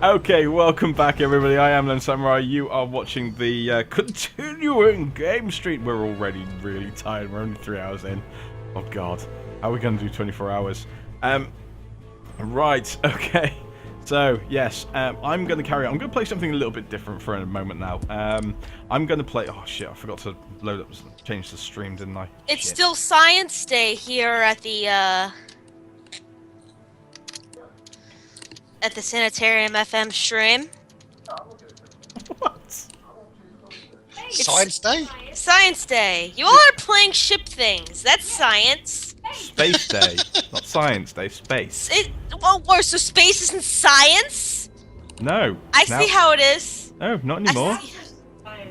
Okay, welcome back, everybody. I am Len Samurai. You are watching the continuing game stream. We're already really tired. We're only 3 hours in. Oh, God. How are we going to do 24 hours? Right, okay. So, yes, I'm going to carry on. I'm going to play something a little bit different for a moment now. I'm going to play... Oh, shit, I forgot to load up, change the stream, didn't I? It's still Science Day here at the Sanitarium.FM stream. What? Science Day? Science Day. You all are playing ship things. That's science. Space Day. Not Science Day, Space. So space isn't science? No. I see how it is. No, not anymore.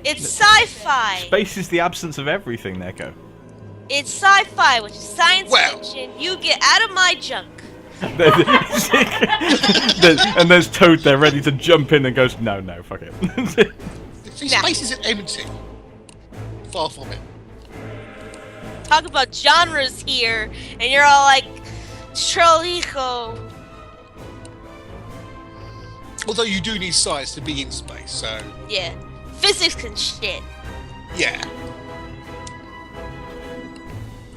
It's sci-fi. Space is the absence of everything, Neko. It's sci-fi, which is science fiction. You get out of my junk. And there's Toad there ready to jump in and goes, no, fuck it. See, space isn't empty. Far from it. Talk about genres here, and you're all like, Trollico. Although you do need science to be in space, so... Yeah. Physics and shit. Yeah.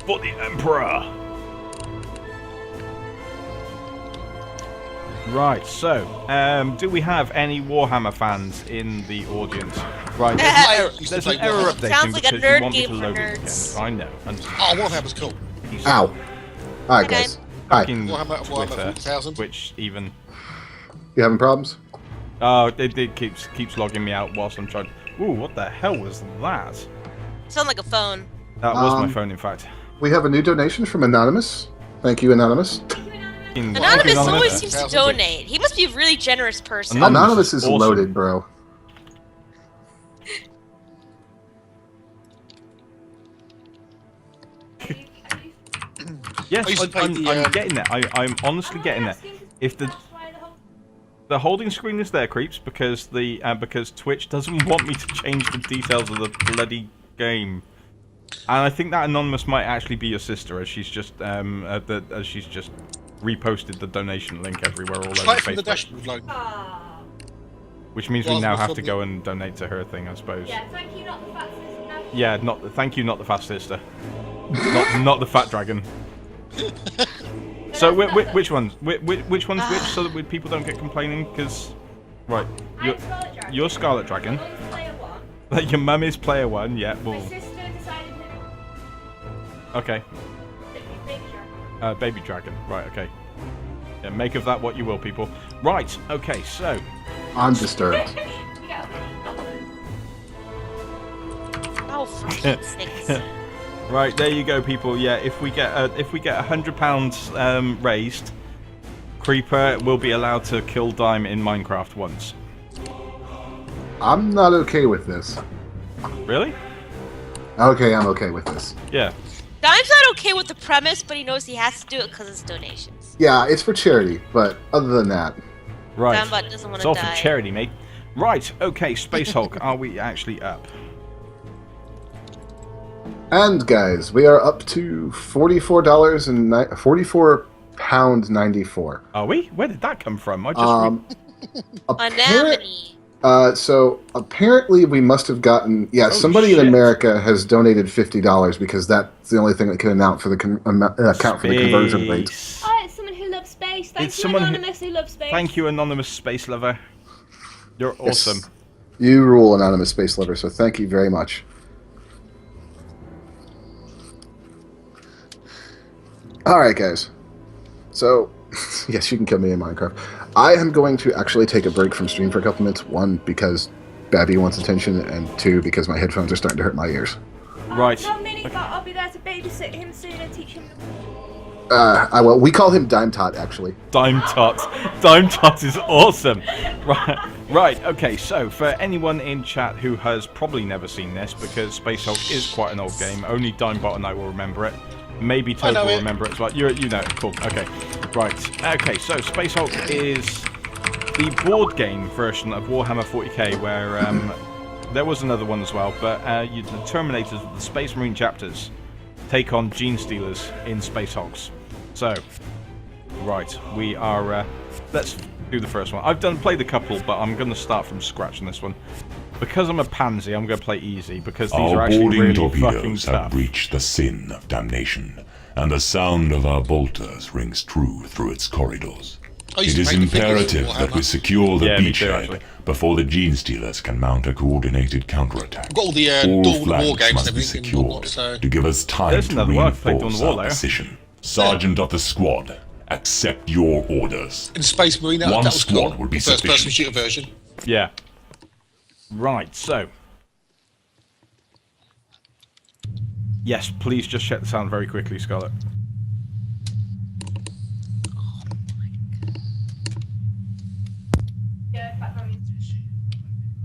For the Emperor. Right, so, do we have any Warhammer fans in the audience? Right, there's an error updating. Sounds like a because nerd you want me game to for load it nerds. again. I know. Oh, Warhammer's cool. Ow. Alright, guys. Hi. Fucking Warhammer Twitter, 40,000. which even... You having problems? Oh, it keeps logging me out whilst I'm trying... Ooh, what the hell was that? Sound like a phone. That was my phone, in fact. We have a new donation from Anonymous. Thank you, Anonymous. Anonymous always seems to donate. He must be a really generous person. Anonymous is awesome. loaded, bro. Yes, I'm getting there. I'm honestly getting there. If the holding screen is there, creeps, because Twitch doesn't want me to change the details of the bloody game, and I think that Anonymous might actually be your sister, as she's just reposted the donation link everywhere all over Facebook. The dashboard line. Which means we now have to go and donate to her thing, I suppose. Yeah, thank you, not the fat sister. Yeah, thank you, not the fat sister. not the fat dragon. So which ones? Which one's which? So that people don't get complaining, because right, you're Scarlet Dragon. Your mum is player one. Yeah. Well. My sister decided to... Okay. Baby dragon. Baby dragon. Right. Okay. Yeah, make of that what you will, people. Right. Okay. So. I'm disturbed. Oh, for Pete's sakes. Right, there you go, people. Yeah, if we get £100 raised, Creeper will be allowed to kill Dime in Minecraft once. I'm not okay with this. Really? Okay, I'm okay with this. Yeah. Dime's not okay with the premise, but he knows he has to do it because it's donations. Yeah, it's for charity, but other than that... Right. Dimebot doesn't want It's to all die. for charity, mate. Right, okay, Space Hulk, are we actually up? And guys, we are up to $44 and £44.94. Are we? Where did that come from? I just Anemone. So apparently we must have gotten somebody in America has donated $50 because that's the only thing that can account for the conversion rate. Oh, it's someone who loves space. Thank you, Anonymous, who loves space. Thank you, Anonymous Space Lover. You're awesome. Yes. You rule, Anonymous Space Lover, so thank you very much. Alright, guys. So, yes, you can kill me in Minecraft. I am going to actually take a break from stream for a couple minutes. One, because Babby wants attention, and two, because my headphones are starting to hurt my ears. Right. Tell Minnie that I'll be there to babysit him soon and teach him the... I will. We call him Dime Tot, actually. Dime Tot. Dime Tot is awesome. Right, okay, so for anyone in chat who has probably never seen this, because Space Hulk is quite an old game, only Dimebot and I will remember it. Maybe Toad will remember it as well. You know it. Cool. Okay. Right. Okay, so Space Hulk is the board game version of Warhammer 40k, where there was another one as well, but the Terminators with the Space Marine chapters take on Gene Stealers in Space Hulks. So, right, we are... let's do the first one. I've played a couple, but I'm going to start from scratch on this one. Because I'm a pansy, I'm going to play easy, because these are actually really fucking torpedoes tough. have breached the sin of damnation, and the sound of our bolters rings true through its corridors. It is imperative that we secure the beachhead before the Gene Stealers can mount a coordinated counterattack. Got all the war games must be secured to give us time to reinforce our position. Sergeant of the squad, accept your orders. In Space Marine, that One was squad cool. will be First person sufficient. shooter version. Yeah. Right, so. Yes, please just check the sound very quickly, Scarlett.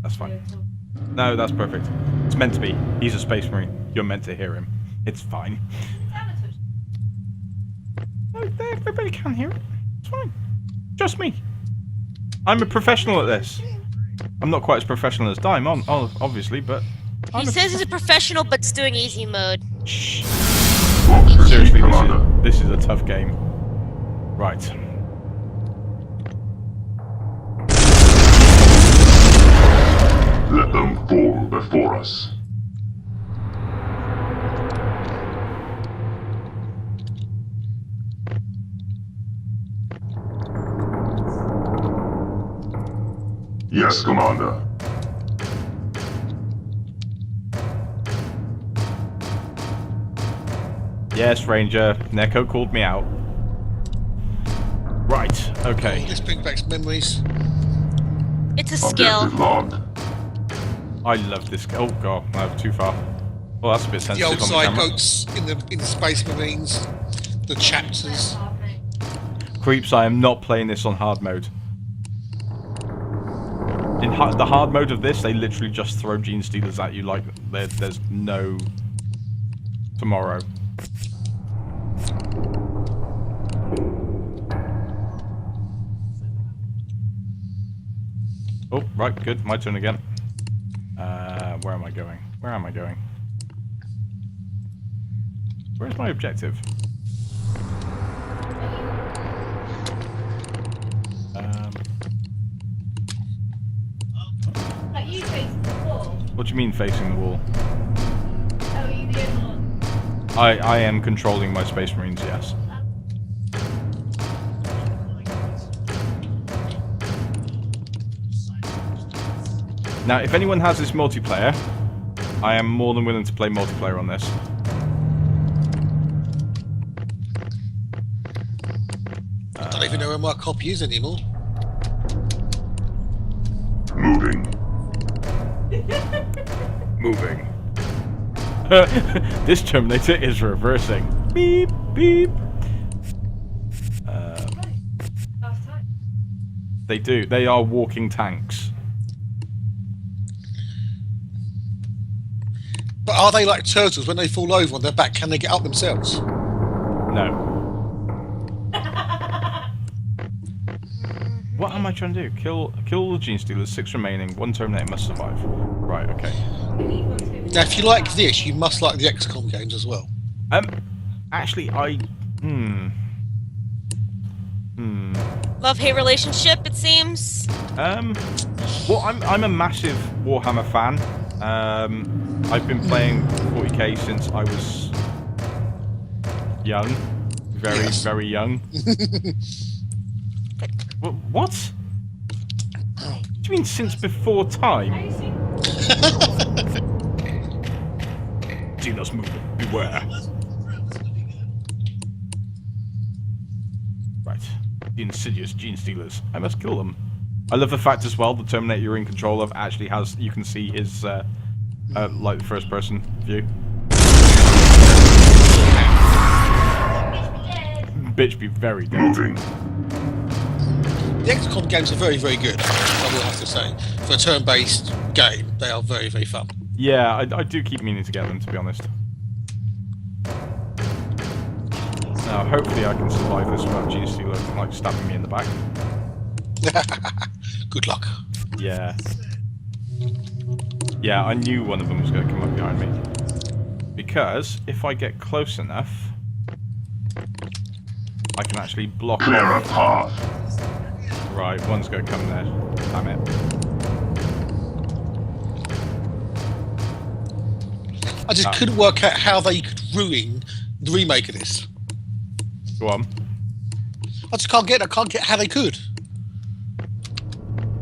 That's fine. No, that's perfect. It's meant to be. He's a Space Marine. You're meant to hear him. It's fine. No, everybody can hear it. It's fine. Just me. I'm a professional at this. I'm not quite as professional as Dime, obviously, but... He says he's a professional, but's doing easy mode. Shh. Seriously, this is a tough game. Right. Let them fall before us. Yes, Commander. Yes, Ranger. Neko called me out. Right, okay. Let's bring back some memories. It's a skill. I love this. Oh god, no, too far. Well, that's a bit The sensitive old on side the camera. goats in the Space Marines, the chapters. Creeps, I am not playing this on hard mode. In the hard mode of this, they literally just throw Gene Stealers at you like there's no tomorrow. Oh, right, good. My turn again. Where am I going? Where am I going? Where's my objective? Like you facing the wall. What do you mean facing the wall? Oh, are you the only one? I am controlling my Space Marines, yes. Now, if anyone has this multiplayer, I am more than willing to play multiplayer on this. I don't even know where my copy is anymore. Moving. Moving. This Terminator is reversing. Beep, beep. They do. They are walking tanks. But are they like turtles? When they fall over on their back, can they get up themselves? No. What am I trying to do? Kill the Gene Stealers, 6 remaining, 1 Terminator must survive. Right, okay. Now, if you like this, you must like the XCOM games as well. Actually, Love-hate relationship, it seems. Well, I'm a massive Warhammer fan. I've been playing 40k since I was young. Very young. What? What do you mean since before time? Genos moving, beware. Right. The insidious Gene Stealers. I must kill them. I love the fact as well the Terminator you're in control of actually has, you can see his, like the first person view. Bitch be very dead. Moving. The XCOM games are very, very good, I will have to say. For a turn-based game, they are very, very fun. Yeah, I do keep meaning to get them, to be honest. Now, hopefully I can survive this without Gene Stealer, like, stabbing me in the back. Good luck. Yeah. Yeah, I knew one of them was going to come up behind me. Because, if I get close enough, I can actually block Clear a off. path. Right, one's going to come there. Damn it. I just couldn't work out how they could ruin the remake of this. Go on. I just can't get how they could.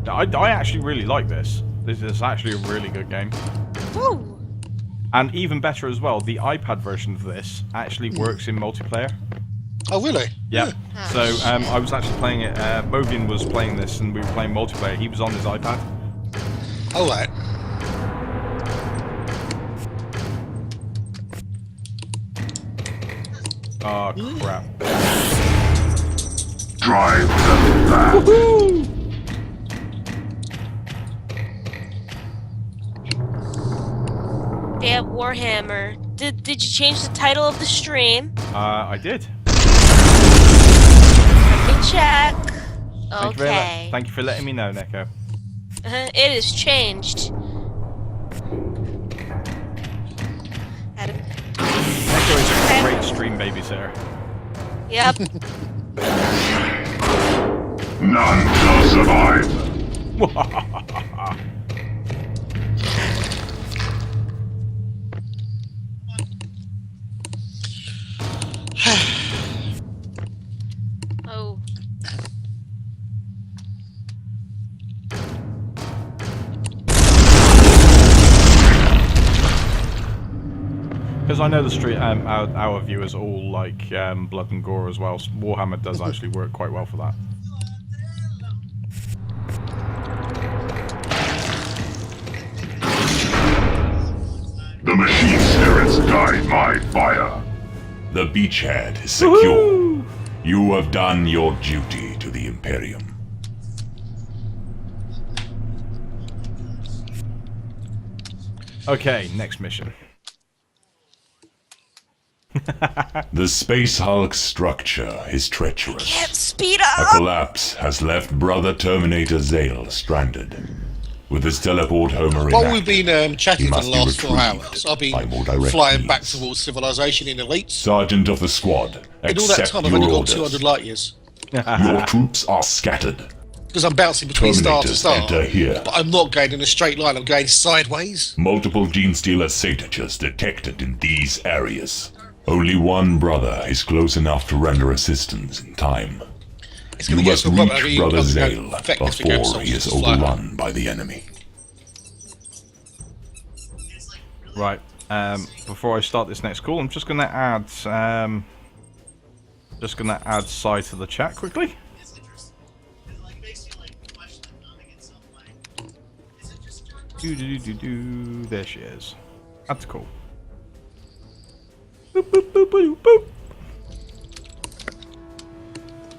I actually really like this. This is actually a really good game. Woo! And even better as well, the iPad version of this actually works in multiplayer. Oh, really? Yeah. So I was actually playing it. Mobian was playing this, and we were playing multiplayer. He was on his iPad. Oh, right. Oh crap! Drive them back. Woohoo! They have Warhammer. Did you change the title of the stream? I did. Let me check. Okay. Thank you for letting me know, Neko. It is changed. Neko is a great stream babysitter. Yep. None shall survive. Oh. Because I know the stream, our viewers all like blood and gore as well. So Warhammer does actually work quite well for that. The machine spirits guide my fire. The beachhead is secure. You have done your duty to the Imperium. Okay, next mission. The Space Hulk's structure is treacherous. Can't speed A up! collapse has left Brother Terminator Zale stranded. With his teleport Homer While we've inactive, been chatting he for must the be last 4 retrieved hours, I've by more been direct flying back means. towards civilization in elites. Sergeant of the squad, In all that accept time, I've your only got orders. 200 light years. Your troops are scattered. Because I'm bouncing between star to Terminators star. enter here. But I'm not going in a straight line, I'm going sideways. Multiple gene stealer signatures detected in these areas. Only one brother is close enough to render assistance in time. It's You going to get must to a point where reach Brother I'm Zale going effective to go before soldiers he is to fly home. overrun by the enemy. Right. Before I start this next call, I'm just going to add Sai to the chat quickly. There she is. That's cool. Boop, boop, boop, boop, boop.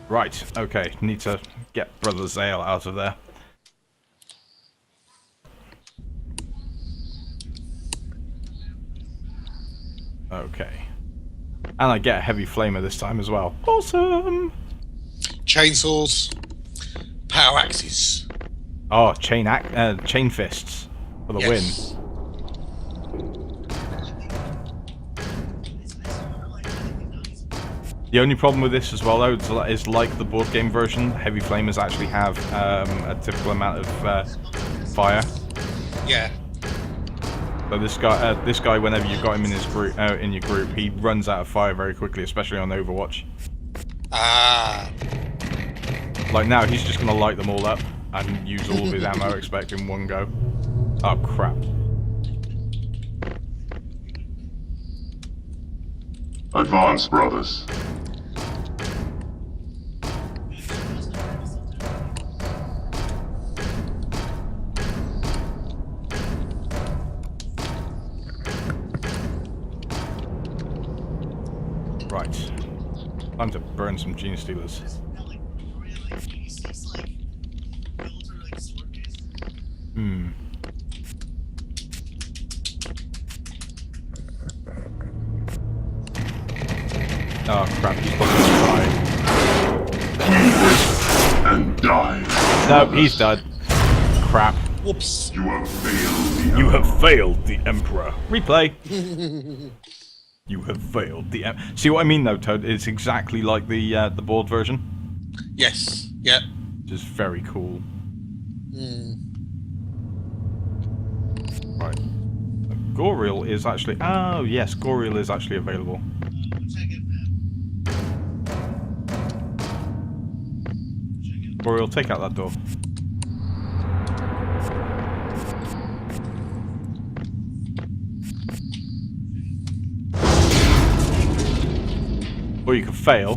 Right, okay, need to get Brother Zale out of there. Okay. And I get a heavy flamer this time as well. Awesome! Chainsaws, power axes. Oh, chain fists for the win. The only problem with this as well, though, is like the board game version, heavy flamers actually have a typical amount of fire. Yeah. So this guy, whenever you've got him in his group, in your group, he runs out of fire very quickly, especially on Overwatch. Ah. Like now, he's just gonna light them all up and use all of his ammo, expect in one go. Oh crap! Advance, brothers. Right. Time to burn some Gene Stealers. Oh crap, he's probably gonna die. And die. No, he's dead. Crap. Whoops. You have failed the You have failed the Emperor. Replay. You have failed the See what I mean though, Toad? It's exactly like the board version. Yes. Yeah. which is very cool. Right. Goriel is actually... Oh, yes, Goriel is actually available. Goriel, take out that door. Or you can fail.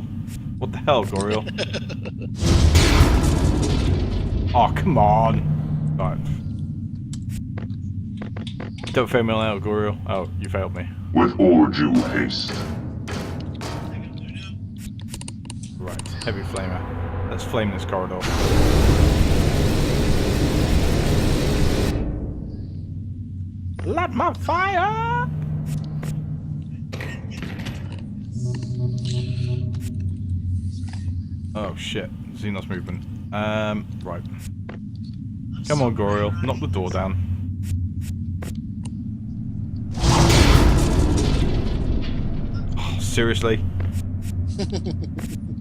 What the hell, Goriel? Oh, come on. Right. Don't fail me now, Goriel. Oh, you failed me. With all due haste. Right, heavy flamer. Let's flame this corridor. Light my fire! Oh shit, Xenos movement. Right. Come on, Goriel, knock the door down. Oh, seriously?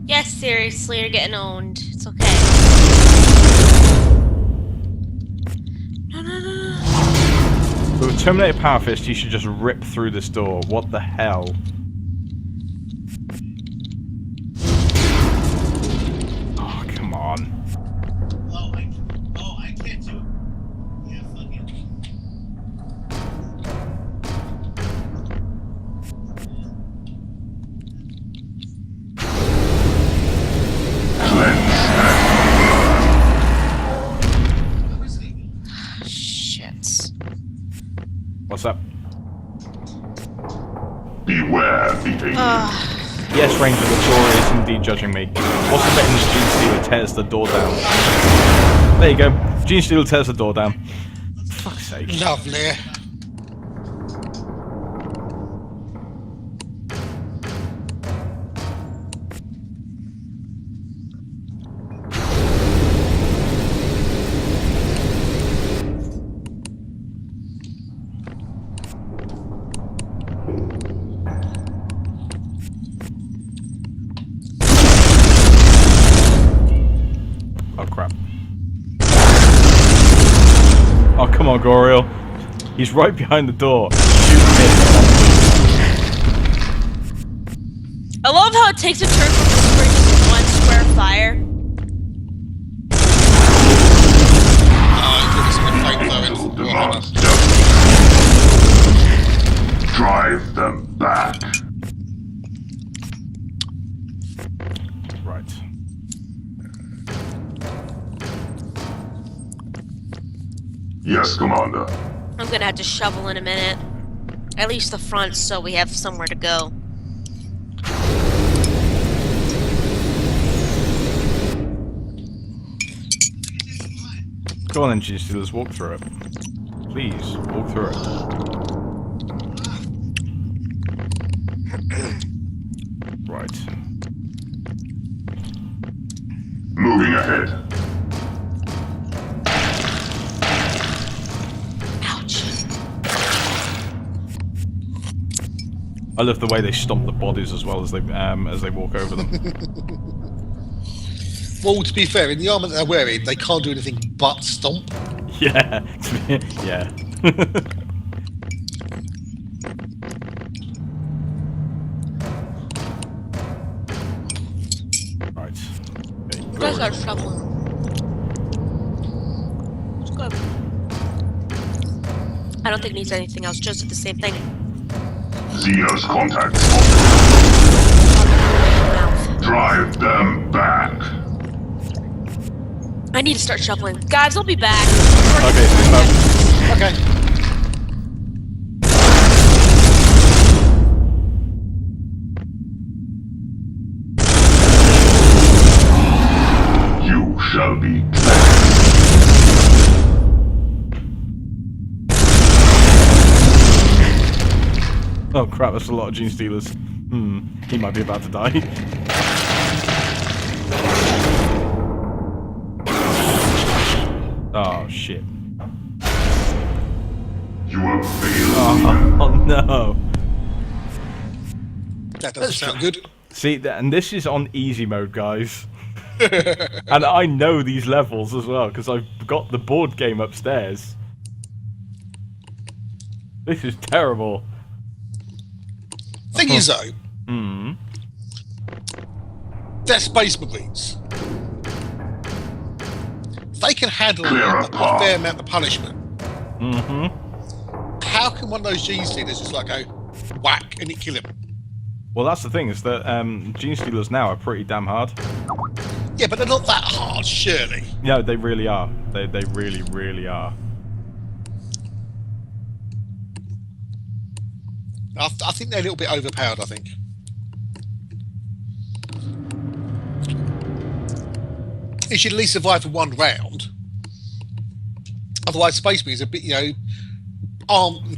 Yes, seriously, you're getting owned. It's okay. No. With a Terminator Power Fist, you should just rip through this door. What the hell? Oh, come on. I can't do it. Yeah, fuck it. Shit. What's up? Beware behavior. Yes, Ranger, the door is indeed judging me. What's the bit in this Gene Stealer tears the door down? There you go. Gene Stealer tears the door down. For fuck's sake. Lovely. Oh crap. Oh come on, Goriel. He's right behind the door. Shoot him. I love how it takes a turn from the spring to one square fire. Drive them back. Right. Yes, Commander. I'm gonna have to shovel in a minute. At least the front, so we have somewhere to go. Go on then, Gene Stealers, walk through it. Please, walk through it. Right. Moving ahead. Ouch. I love the way they stomp the bodies as well as they walk over them. Well, to be fair, in the armour that they're wearing, they can't do anything but stomp. Yeah. Yeah. Right. Okay, Let's Gloria. start shoveling. Let's go. I don't think it needs anything else, just the same thing. Xenos contact. Drive them back. I need to start shoveling. Guys, I'll be back. Okay, so Okay. You shall be oh crap, that's a lot of Gene Stealers. He might be about to die. Oh shit. You have failed. Oh no. That doesn't sound good. See, and this is on easy mode, guys. And I know these levels as well, because I've got the board game upstairs. This is terrible. Thing is, though, they're Space Marines. They can handle a fair amount of punishment. How can one of those gene stealers just like go whack and it kill him? Well, that's the thing, is that gene stealers now are pretty damn hard. Yeah, but they're not that hard, surely. No, they really are. They really, really are. I think they're a little bit overpowered, I think. It should at least survive for one round. Otherwise, Space Marines are a bit, they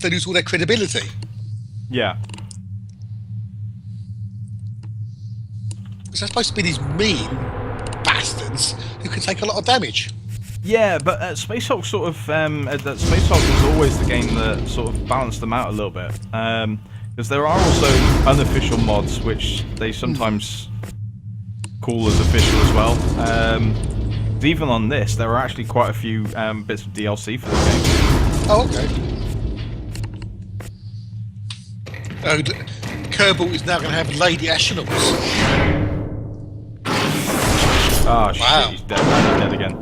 lose all their credibility. Yeah. Because they're supposed to be these mean bastards who can take a lot of damage. Yeah, but Space Hulk sort of Space Hulk was always the game that sort of balanced them out a little bit. Because there are also unofficial mods which they sometimes call as official as well. Even on this, there are actually quite a few bits of DLC for the game. Oh, okay. Kerbal is now going to have Lady Astronauts. Oh, shit, he's dead. He's dead again.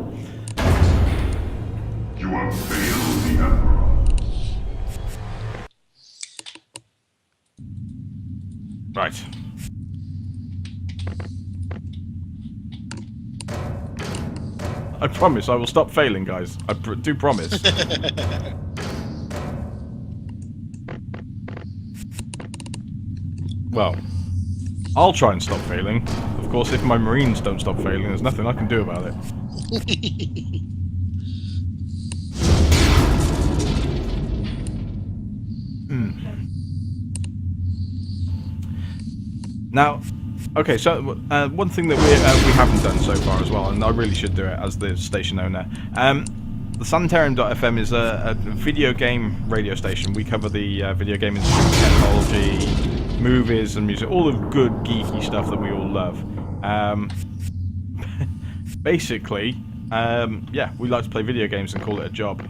You have failed the Emperor. Right. I promise I will stop failing, guys. I do promise. Well, I'll try and stop failing. Of course, if my Marines don't stop failing, there's nothing I can do about it. Now, okay, so one thing that we haven't done so far as well, and I really should do it as the station owner. The Sanitarium.FM is a video game radio station. We cover the video game industry, technology, movies and music, all the good geeky stuff that we all love. Basically, yeah, we like to play video games and call it a job.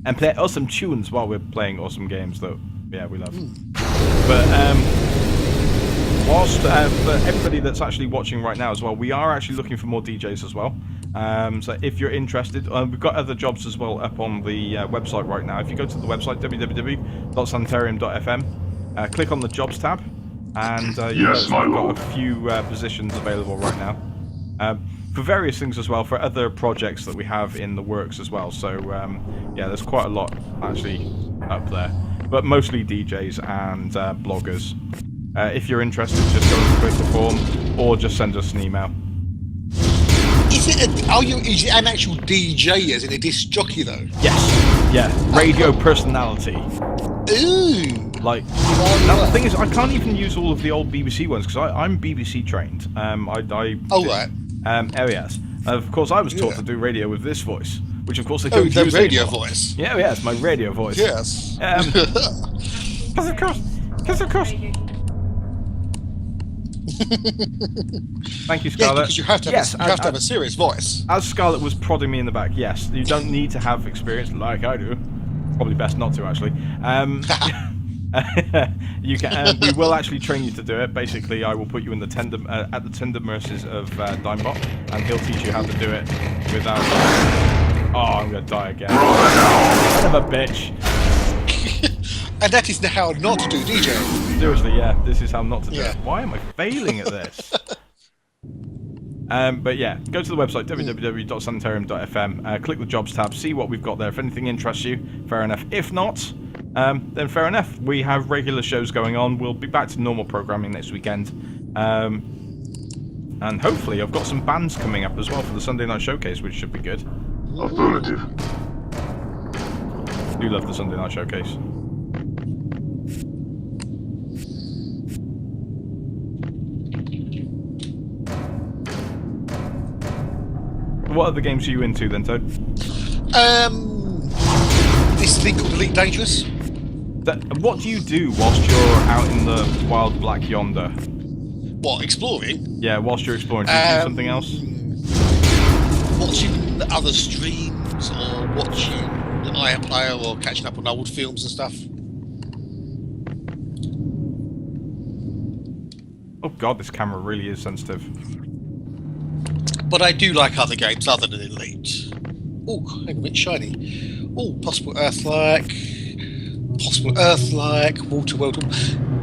And play awesome tunes while we're playing awesome games that, yeah, we love. But whilst for everybody that's actually watching right now as well, we are actually looking for more DJs as well. So if you're interested, we've got other jobs as well up on the website right now. If you go to the website www.sanitarium.fm, click on the jobs tab, and we've got a few positions available right now for various things as well, for other projects that we have in the works as well. So yeah, there's quite a lot actually up there, but mostly DJs and bloggers. If you're interested, just go and click the form or just send us an email. Is it an actual DJ, as in a disc jockey though? Yes. Yeah. Radio personality. Ooh. Like, now the thing is, I can't even use all of the old BBC ones because I'm BBC trained. Right. Oh yes. Of course, I was taught to do radio with this voice, which of course they don't use radio anymore. voice. Yeah, yes, my radio voice. Yes. Because of course. Thank you, Scarlett. Yeah, because you have to have a serious voice. As Scarlett was prodding me in the back, yes, you don't need to have experience like I do. Probably best not to, actually. You can. We will actually train you to do it. Basically, I will put you in the at the tender mercies of Dimebot, and he'll teach you how to do it without. Oh, I'm gonna die again. Son of a bitch. And that is how not to do DJ. Seriously, yeah, this is how not to do it. Why am I failing at this? But yeah, go to the website www.sanitarium.fm, click the jobs tab, see what we've got there. If anything interests you, fair enough. If not, then fair enough. We have regular shows going on. We'll be back to normal programming next weekend. And hopefully I've got some bands coming up as well for the Sunday Night Showcase, which should be good. Affirmative. I do love the Sunday Night Showcase. What other games are you into then, Toad? This thing called Elite Dangerous. What do you do whilst you're out in the wild black yonder? What, exploring? Yeah, whilst you're exploring, do you do something else? Watching other streams, or watching the iPlayer, or catching up on old films and stuff. Oh god, this camera really is sensitive. But I do like other games other than Elite. Oh, hang on a minute, shiny. Oh, possible Earth-like, Water World.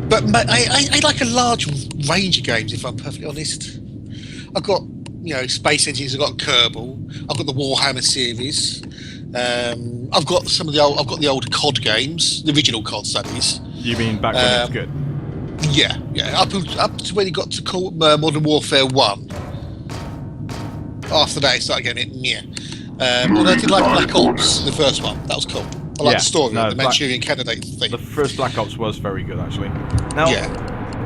But I like a large range of games, if I'm perfectly honest. I've got, Space Engineers. I've got Kerbal. I've got the Warhammer series. I've got I've got the old COD games, the original COD studies. You mean back when it's good? Yeah. Up to when you got to call Modern Warfare 1. After that, it started getting but I did like Black Ops, the first one. That was cool. I like the story, the Manchurian Candidate thing. The first Black Ops was very good, actually. Now,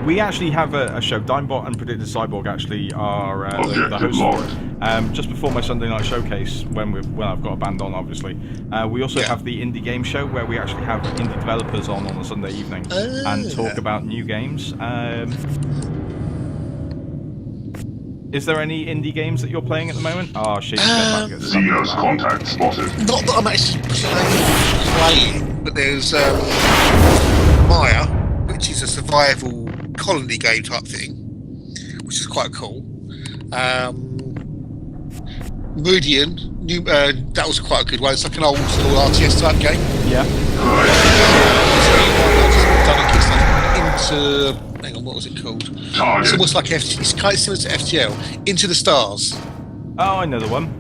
we actually have a show. Dimebot and Predicted Cyborg actually are the hosts for it. Just before my Sunday night showcase, when I've got a band on, obviously, we also have the indie game show where we actually have indie developers on a Sunday evening and talk about new games. Is there any indie games that you're playing at the moment? Oh shit! Xenos contact spotted. Not that I'm actually playing, but there's Maya, which is a survival colony game type thing, which is quite cool. Meridian, that was quite a good one. It's like an old RTS type game. Yeah. Hang on, what was it called? It's almost like it's kind of similar to FTL. Into the Stars. Oh, I know the one.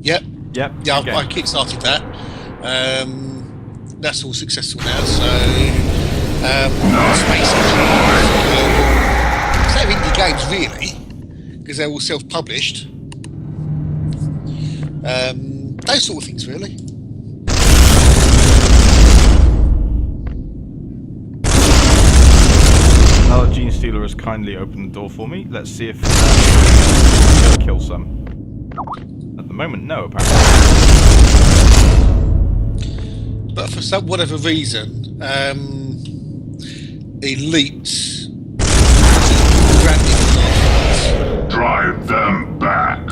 Yep. Yeah, I kickstarted that. That's all successful now. So, Space Engineers. So indie games, really, because they're all self-published. Those sort of things, really. Now that Gene Stealer has kindly opened the door for me, let's see if I'm going to kill some. At the moment, no, apparently. But for whatever reason, Elite drive them back.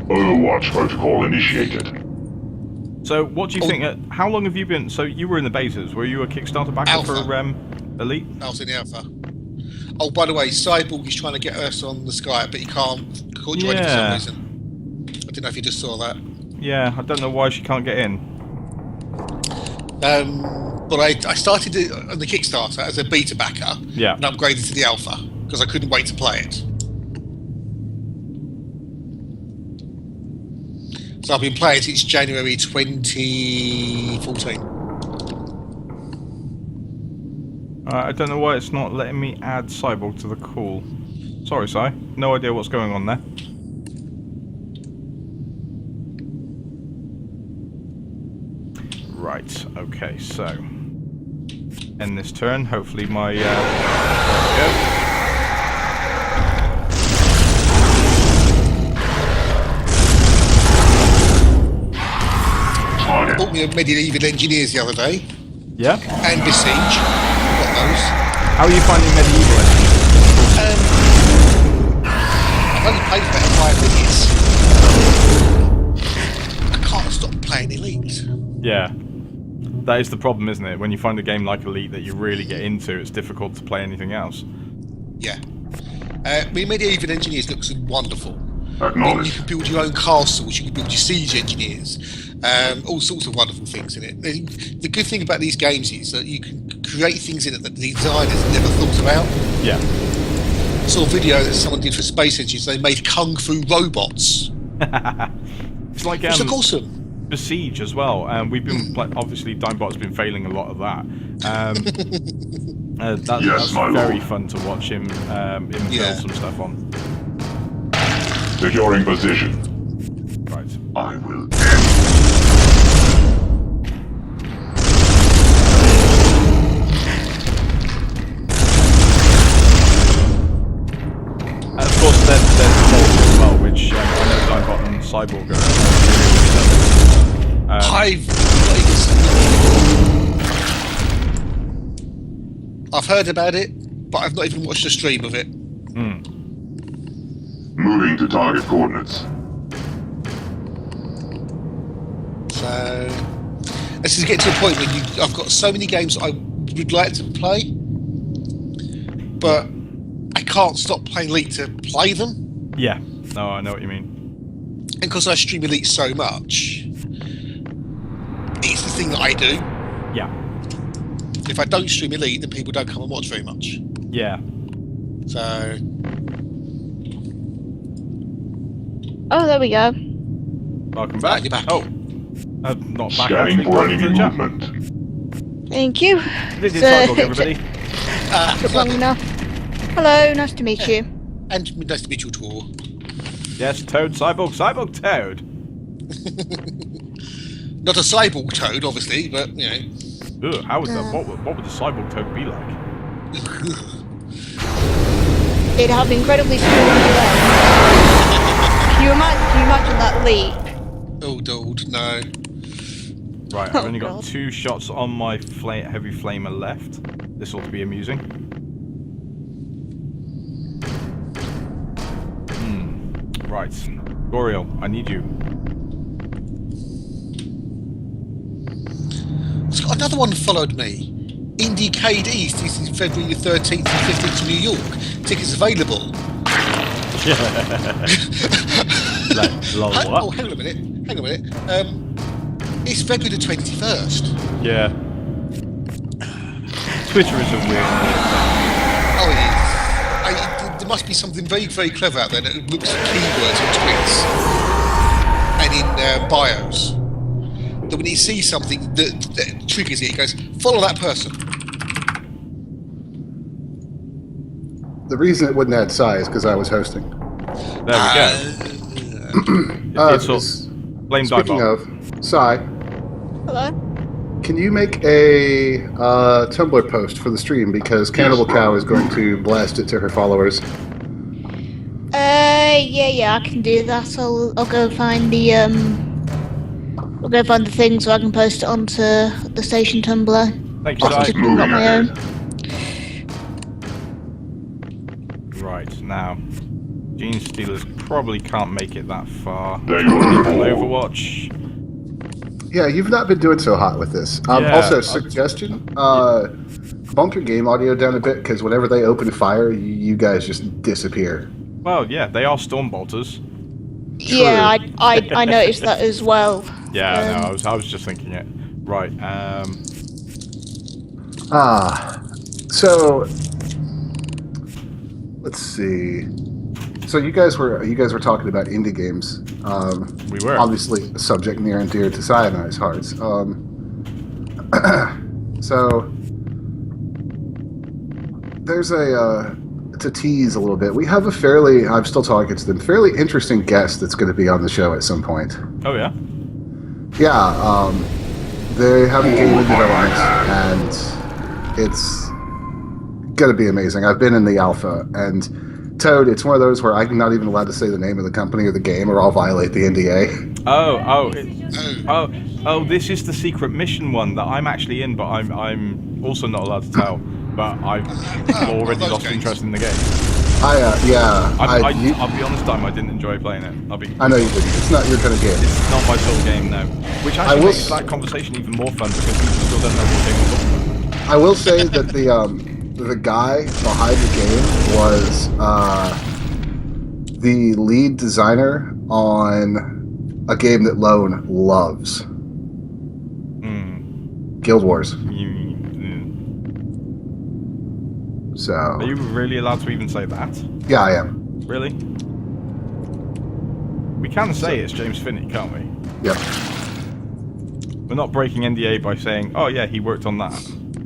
Overwatch protocol initiated. So, what do you think? How long have you been? So, you were in the betas. Were you a Kickstarter backer for Elite? I was in the Alpha. Oh, by the way, Cyborg is trying to get us on the Skype, but he can't join for some reason. I don't know if you just saw that. Yeah, I don't know why she can't get in. But I started it on the Kickstarter as a beta backer and upgraded to the Alpha because I couldn't wait to play it. So I've been playing it since January 2014. I don't know why it's not letting me add Cyborg to the call. Sorry, Cy. No idea what's going on there. Right, okay, so... end this turn. Hopefully my... there we go. I bought me a Medieval Engineers the other day. Yeah? And Besiege. Got those. How are you finding Medieval Engineers? I've only played for about 5 minutes. I can't stop playing Elite. Yeah. That is the problem, isn't it? When you find a game like Elite that you really get into, it's difficult to play anything else. Yeah. Medieval Engineers looks wonderful. Acknowledged. You can build your own castles, you can build your siege engineers, all sorts of wonderful things in it. The good thing about these games is that you can create things in it that the designers never thought about. Yeah. I saw a video that someone did for Space Engineers. They made kung fu robots. It's like which look awesome. Besiege as well. We've been obviously Dimebot's been failing a lot of that. That's very fun to watch him build some stuff on. Securing position. Right. I will end. And of course, there's the Bolt as well, which I know Dimebot and Cyborg are. I've heard about it, but I've not even watched a stream of it. Moving to target coordinates. So this is getting to a point where I've got so many games I would like to play, but I can't stop playing Elite to play them. Yeah. No, I know what you mean. And because I stream Elite so much, it's the thing that I do. Yeah. If I don't stream Elite, then people don't come and watch very much. Yeah. So. Oh, there we go. Welcome back. You're back. Oh. Not back. Scanning Actually. for Welcome to enemy the chat. movement. Thank you. This is So- Cyborg, everybody. Took long enough. Hello, nice to meet you. And nice to meet you too. Yes, Toad, Cyborg, Cyborg, Toad. Not a cyborg Toad, obviously, but you know. Ugh, how would that? What would the Cyborg Toad be like? It'd have incredibly small legs. Can you imagine that leap? Oh, dude, no. Right, I've Oh, only got God. 2 shots on my heavy flamer left. This ought to be amusing. Right, Goriel, I need you. So another one followed me. Indiecade East is February the 13th and 15th to New York. Tickets available. Lol, Oh, what? hang on a minute. It's February the 21st. Yeah. Twitter is a weird Oh, it is. There must be something very, very clever out there that looks at keywords in tweets and in bios. That when he sees something that triggers it, he goes, follow that person. The reason it wouldn't add Psy is because I was hosting. There we go. It's all blame Speaking Dibot. of Psy, Hello. can you make a Tumblr post for the stream because Cannibal Cow is going to blast it to her followers? Yeah, I can do that. I'll go find the I'll go find the thing so I can post it onto the station Tumblr. Thank you, I've Cy. got my own. Right, now. Gene Stealers probably can't make it that far. There you are. Overwatch. Yeah, you've not been doing so hot with this. Yeah, Also, suggestion: bump your game audio down a bit because whenever they open fire, you guys just disappear. Well, yeah, they are Stormbolters. Yeah, I noticed that as well. Yeah, no, I was just thinking it. Right, So let's see. So you guys were talking about indie games. we were. Obviously a subject near and dear to Cy and I's hearts. So there's to tease a little bit. We have I'm still talking to them, fairly interesting guest that's going to be on the show at some point. Oh, yeah? Yeah, they have a game in development, and it's going to be amazing. I've been in the alpha, and Toad, it's one of those where I'm not even allowed to say the name of the company or the game, or I'll violate the NDA. This is the secret mission one that I'm actually in, but I'm also not allowed to tell. But I've already lost interest in the game. I'll be honest, I didn't enjoy playing it. I know you didn't. It's not your kind of game. It's not my sort of game now. Which actually makes that conversation even more fun because people still don't know what game we're talking about. I will say that the guy behind the game was the lead designer on a game that Lone loves. Guild Wars. So. Are you really allowed to even say that? Yeah, I am. Really? We can say it's James Finney, can't we? Yep. We're not breaking NDA by saying, oh yeah, he worked on that.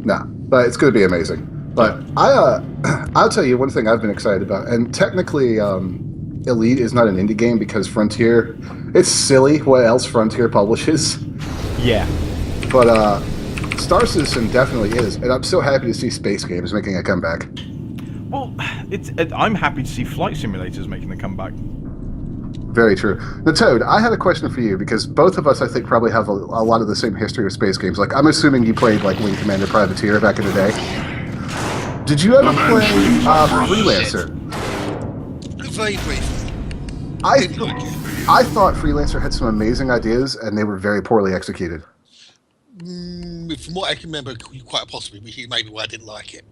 No, but it's going to be amazing. But I'll tell you one thing I've been excited about, and technically Elite is not an indie game because Frontier, it's silly what else Frontier publishes. Yeah. But Star Citizen definitely is, and I'm so happy to see space games making a comeback. Well, I'm happy to see flight simulators making a comeback. Very true. Now, Toad, I had a question for you because both of us, I think, probably have a lot of the same history with space games. Like, I'm assuming you played like Wing Commander Privateer back in the day. Did you ever play Freelancer? Very briefly. I didn't like it. I thought Freelancer had some amazing ideas, and they were very poorly executed. From what I can remember, quite possibly, which is maybe why I didn't like it.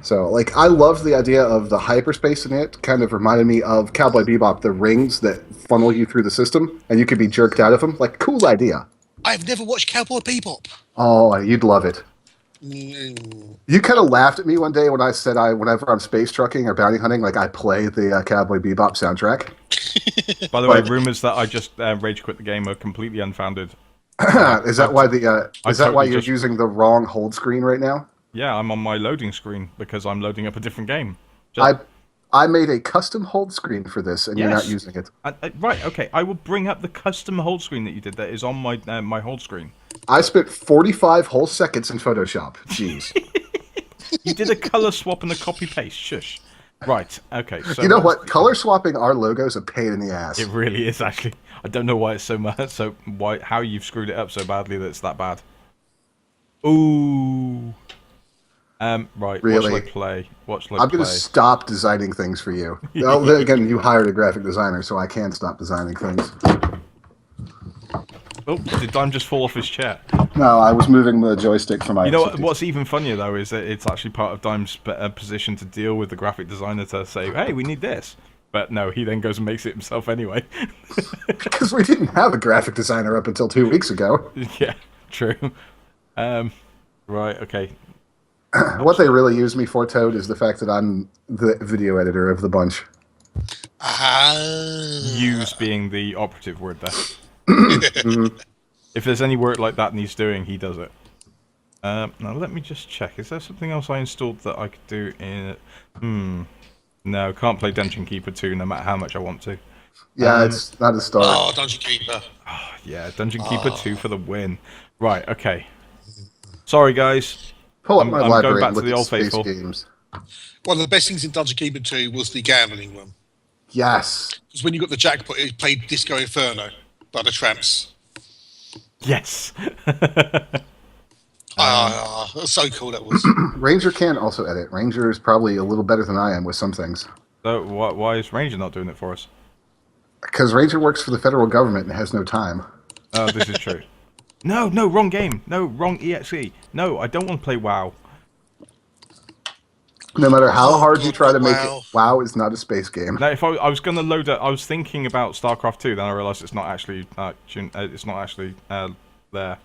So, like, I loved the idea of the hyperspace in it. Kind of reminded me of Cowboy Bebop, the rings that funnel you through the system, and you could be jerked out of them. Like, cool idea. I've never watched Cowboy Bebop. Oh, you'd love it. Mm. You kind of laughed at me one day when I said whenever I'm space trucking or bounty hunting, like, I play the Cowboy Bebop soundtrack. By the way, rumors that I just rage quit the game are completely unfounded. Is that why you're using the wrong hold screen right now? Yeah, I'm on my loading screen because I'm loading up a different game. I made a custom hold screen for this, and you're not using it. Right, okay. I will bring up the custom hold screen that you did that is on my my hold screen. I spent 45 whole seconds in Photoshop. Jeez. You did a color swap and a copy paste. Shush. Right, okay. So you know what? Color swapping our logo is a pain in the ass. It really is, actually. I don't know why it's so much. How you've screwed it up so badly that it's that bad. Ooh. Right. Really? What shall I play? I'm going to stop designing things for you. Well, again, you hired a graphic designer, so I can stop designing things. Oh, did Dime just fall off his chair? No, I was moving the joystick from my... You know what's even funnier, though, is that it's actually part of Dime's position to deal with the graphic designer to say, hey, we need this. But no, he then goes and makes it himself anyway. Because we didn't have a graphic designer up until 2 weeks ago. Yeah, true. Right, okay. What they really use me for, Toad, is the fact that I'm the video editor of the bunch. Use being the operative word there. If there's any work like that needs doing, he does it. Now let me just check. Is there something else I installed that I could do in it? No, can't play Dungeon Keeper 2 no matter how much I want to. Yeah, it's not a start. Oh, Dungeon Keeper. Oh, yeah, Dungeon Keeper 2 for the win. Right, okay. Sorry, guys. Pull up my library going back and to look the at old space faithful. games. One of the best things in Dungeon Keeper 2 was the gambling one. Yes. Because when you got the jackpot, it played Disco Inferno by the Tramps. Yes. That's so cool that was. Ranger can also edit. Ranger is probably a little better than I am with some things. So why is Ranger not doing it for us? Because Ranger works for the federal government and has no time. Oh, this is true. No, wrong game. No, wrong EXE. No, I don't want to play WoW. No matter how hard you try to make it, WoW is not a space game. Now, if I was going to load it, I was thinking about StarCraft 2, then I realised it's not actually there.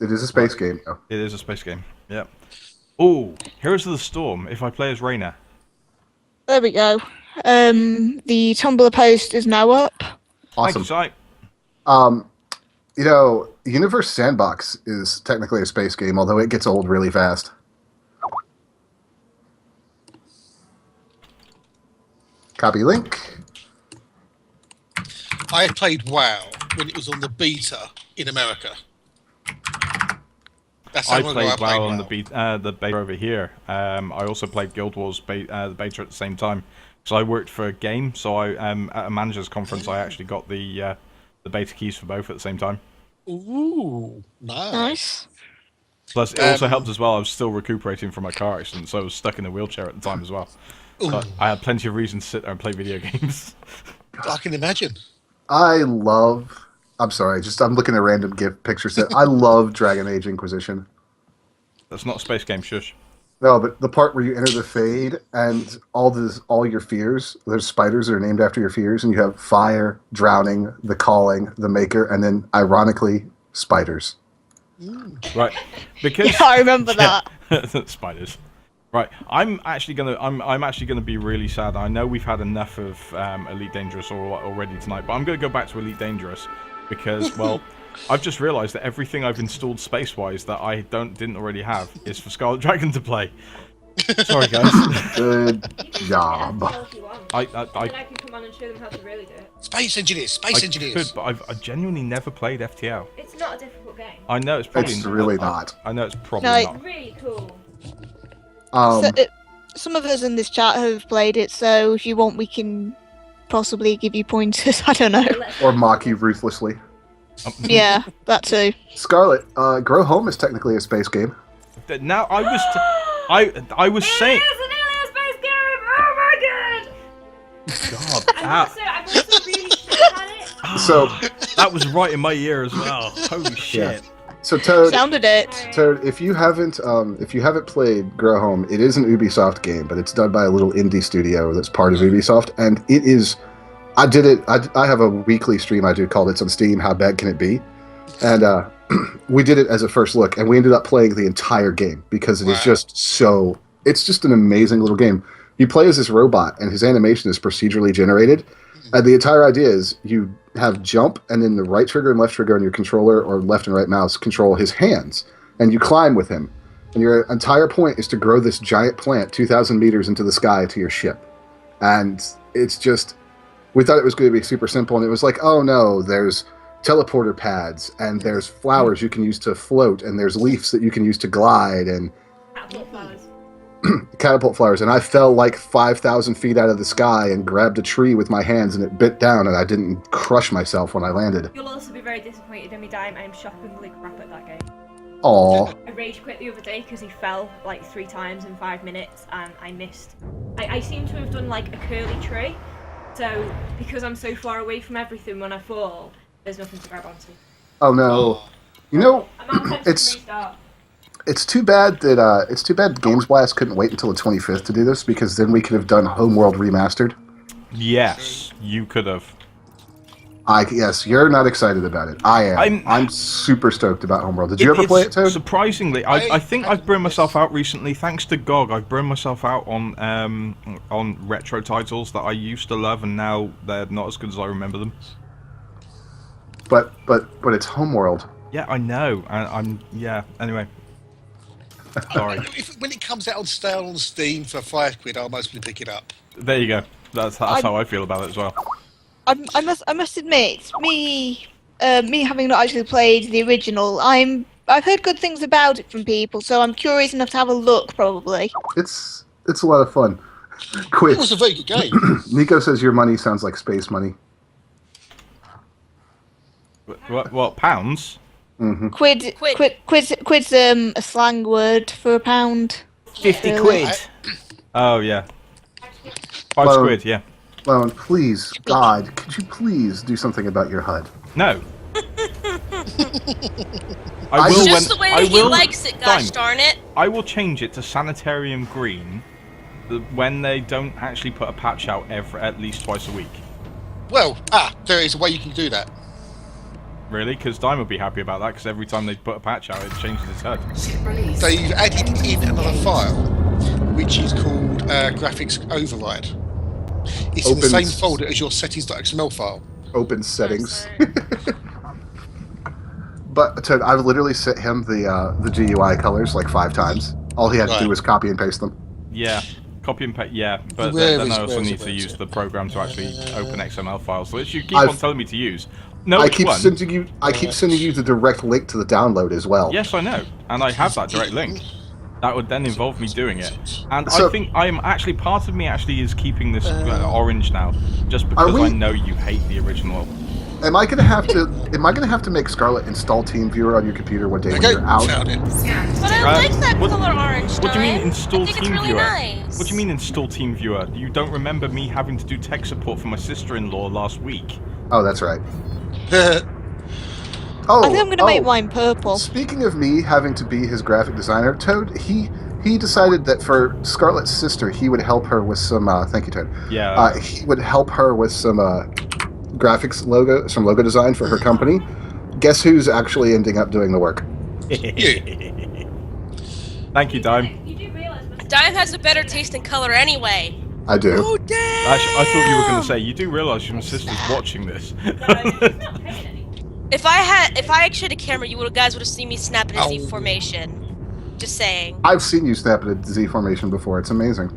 It is a space game, though. It is a space game. Yeah. Oh, Heroes of the Storm. If I play as Reyna. There we go. The Tumblr post is now up. Awesome. Thank you, You know, Universe Sandbox is technically a space game, although it gets old really fast. Copy link. I played WoW when it was on the beta in America. That's how I long ago played WoW on the beta over here. I also played Guild Wars the beta at the same time. So I worked for a game, so I at a managers conference I actually got the beta keys for both at the same time. Ooh, nice. Plus, it also helped as well. I was still recuperating from my car accident, so I was stuck in a wheelchair at the time as well. So I had plenty of reason to sit there and play video games. I can imagine. I'm looking at random GIF pictures. I love Dragon Age Inquisition. That's not a space game, shush. No, but the part where you enter the Fade and all your fears, there's spiders that are named after your fears, and you have fire, drowning, the calling, the maker, and then, ironically, spiders. Right. Because Yeah, I remember that. Spiders. Right. I'm actually gonna be really sad. I know we've had enough of Elite Dangerous already tonight, but I'm gonna go back to Elite Dangerous because, well, I've just realised that everything I've installed space-wise that I didn't already have is for Scarlet Dragon to play. Sorry, guys. Good job. I can come on and show them how to really do it. Space Engineers. I could, but I've genuinely never played FTL. It's not a difficult game. I know it's probably It's really not. I know it's probably No, not. Really cool. Some of us in this chat have played it, so if you want, we can possibly give you pointers. I don't know. Or mock you ruthlessly. Yeah, that too. Scarlet, Grow Home is technically a space game. Now I was saying. It's an alien space game! Oh my god! God. I'm also really shocked at it. So that was right in my ear as well. Holy shit! So Toad, Sounded it. Toad, if you haven't played Grow Home, it is an Ubisoft game, but it's done by a little indie studio that's part of Ubisoft, and it is. I did it. I have a weekly stream I do called "It's on Steam. How bad can it be?" And we did it as a first look, and we ended up playing the entire game because it is just so. It's just an amazing little game. You play as this robot, and his animation is procedurally generated. And the entire idea is you have jump, and then the right trigger and left trigger on your controller, or left and right mouse, control his hands, and you climb with him. And your entire point is to grow this giant plant 2,000 meters into the sky to your ship. And it's just, we thought it was going to be super simple, and it was like, oh no, there's teleporter pads, and there's flowers you can use to float, and there's leaves that you can use to glide, and catapult flowers, and I fell like 5,000 feet out of the sky and grabbed a tree with my hands, and it bit down, and I didn't crush myself when I landed. You'll also be very disappointed in me, Dime. I'm shockingly crap at that game. Aww. I rage quit the other day because he fell like 3 times in 5 minutes, and I missed. I seem to have done like a curly tree, so because I'm so far away from everything when I fall, there's nothing to grab onto. Oh no. You know, I'm it's too bad that Games Blast couldn't wait until the 25th to do this, because then we could have done Homeworld Remastered. Yes, you could have. Yes, you're not excited about it. I am. I'm super stoked about Homeworld. Did you ever play it, Toad? Surprisingly, I think I've burned myself out recently. Thanks to GOG, I've burned myself out on retro titles that I used to love, and now they're not as good as I remember them. But it's Homeworld. Yeah, I know. Anyway. Sorry. When it comes out on sale on Steam for £5, I'll mostly pick it up. There you go. That's how I feel about it as well. I must admit, me having not actually played the original, I've heard good things about it from people, so I'm curious enough to have a look. Probably. It's a lot of fun. Quid. It was a very good game. Nico says your money sounds like space money. What pounds? Mm-hmm. Quid's a slang word for a pound. 50 really. quid. Oh yeah. 5 quid. Yeah. Lone, please, God, could you please do something about your HUD? No. I will just the way that he likes it, gosh darn it. I will change it to Sanitarium Green when they don't actually put a patch out at least twice a week. Well, there is a way you can do that. Really? Because Dime would be happy about that, because every time they put a patch out, it changes its HUD. They've added in another file, which is called Graphics Override. It's in the same folder as your settings.xml file. Open settings. But Toad, I've literally sent him the GUI colors like 5 times. All he had to do was copy and paste them. Yeah, copy and paste. Yeah, but then I also need to use the program to actually open XML files, which you keep on telling me to use. No, I keep sending you the direct link to the download as well. Yes, I know, and I have that direct link. That would then involve me doing it, and I think I'm actually part of me is keeping this orange now, just because I know you hate the original. Am I gonna have to make Scarlet install TeamViewer on your computer one day when you're out? Found it. But I like that color orange. What do you mean install I think TeamViewer? it's really nice. What do you mean install TeamViewer? You don't remember me having to do tech support for my sister-in-law last week? Oh, that's right. I think I'm going to make mine purple. Speaking of me having to be his graphic designer, Toad, he decided that for Scarlet's sister, he would help her with some. Thank you, Toad. Yeah. He would help her with some some logo design for her company. Guess who's actually ending up doing the work? Thank you, Dime. Dime has a better taste in color anyway. I do. Oh, damn! Actually, I thought you were going to say, you do realise your sister's watching this. If I actually had a camera, you guys would have seen me snap in a Z formation. Just saying. I've seen you snap in a Z formation before. It's amazing.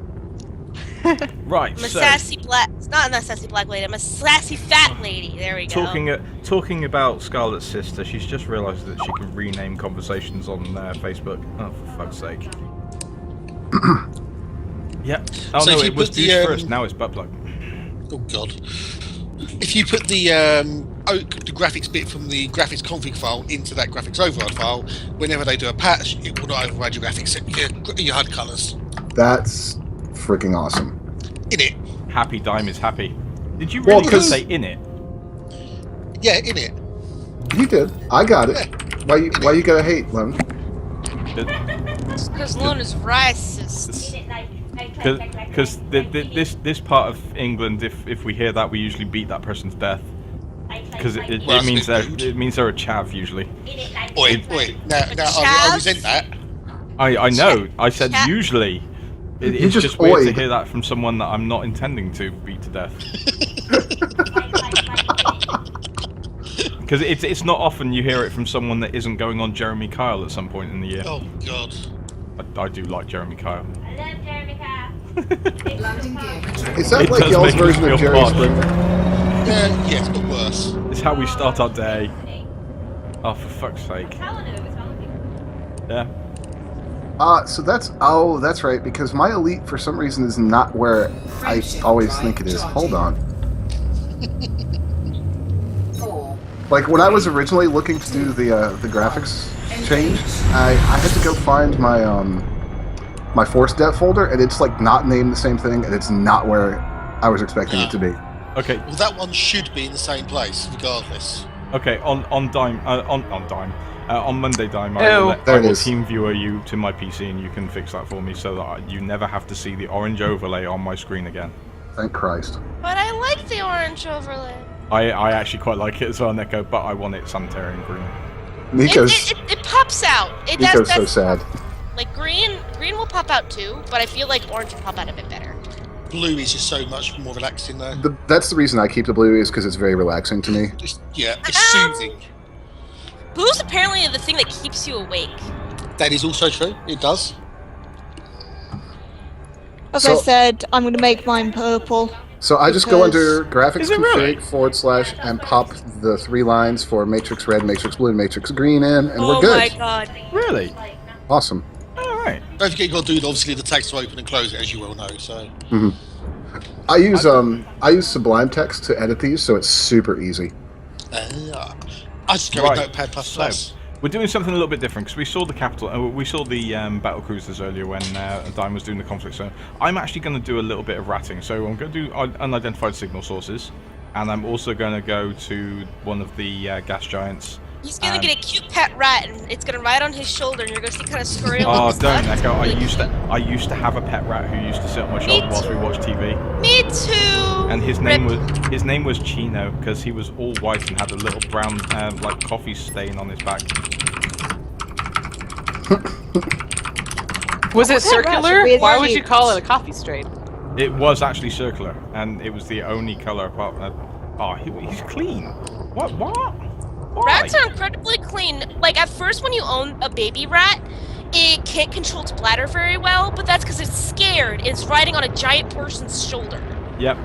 Right. I'm a sassy black. It's not a sassy black lady. I'm a sassy fat lady. There we go. Talking about Scarlet's sister, she's just realised that she can rename conversations on Facebook. Oh, for fuck's sake. Yeah. Oh so no, it was Deuce first. Now it's Buttplug. Oh god. If you put the graphics bit from the graphics config file into that graphics override file, whenever they do a patch, it will not override your graphics, your HUD colors. That's freaking awesome. In it. Happy Dime is happy. Did you really Well, say in it? Yeah, in it. You did. I got it. Yeah. Why you gotta hate, Lone? Because Lone is racist. Because this part of England, if we hear that, we usually beat that person to death. Because it means they're a chav usually. Wait. Now I resent that. I know. I said usually. It's just weird to hear that from someone that I'm not intending to beat to death. Because it's not often you hear it from someone that isn't going on Jeremy Kyle at some point in the year. Oh God. I do like Jeremy Kyle. I love Jeremy Kyle. Is that like y'all's version of Jerry Springer? Yes, but worse. It's how we start our day. Oh, for fuck's sake. Yeah. So that's right, because my elite for some reason is not where I always think it is. Hold on. Like when I was originally looking to do the graphics change, I had to go find my my Force Dev folder, and it's like not named the same thing, and it's not where I was expecting it to be. Okay. Well, that one should be in the same place, regardless. Okay. On Monday, Dime, I will team viewer you to my PC, and you can fix that for me, so that you never have to see the orange overlay on my screen again. Thank Christ. But I like the orange overlay. I actually quite like it as well, Neko, but I want it Sanitarium green. It pops out. Nico's so sad. Like green will pop out too, but I feel like orange will pop out a bit better. Blue is just so much more relaxing though. That's the reason I keep the blue, is because it's very relaxing to me. It's soothing. Blue's apparently the thing that keeps you awake. That is also true. It does. As I said, I'm going to make mine purple. So I just go under graphics config really? / and pop the 3 lines for matrix red, matrix blue, matrix green in, and we're good. Oh my god. Really? Awesome. Alright. Don't forget, you got to do obviously the text to open and close it, as you well know. So. Mm-hmm. I use Sublime Text to edit these, so it's super easy. I just go with Notepad++. So, we're doing something a little bit different, because we saw the capital, we saw the battle cruisers earlier when Dime was doing the conflict zone. I'm actually going to do a little bit of ratting, so I'm going to do unidentified signal sources, and I'm also going to go to one of the gas giants. He's gonna get a cute pet rat, and it's gonna ride on his shoulder, and you're gonna see kind of scurry along. Oh, don't, Echo. I used to have a pet rat who used to sit on my shoulder whilst we watched TV. Me too. And his name was Chino, because he was all white and had a little brown like coffee stain on his back. Was it circular? Why would you call it a coffee stain? It was actually circular, and it was the only color apart. He's clean. What? Why? Rats are incredibly clean. Like, at first when you own a baby rat, it can't control its bladder very well, but that's because it's scared. It's riding on a giant person's shoulder. Yep.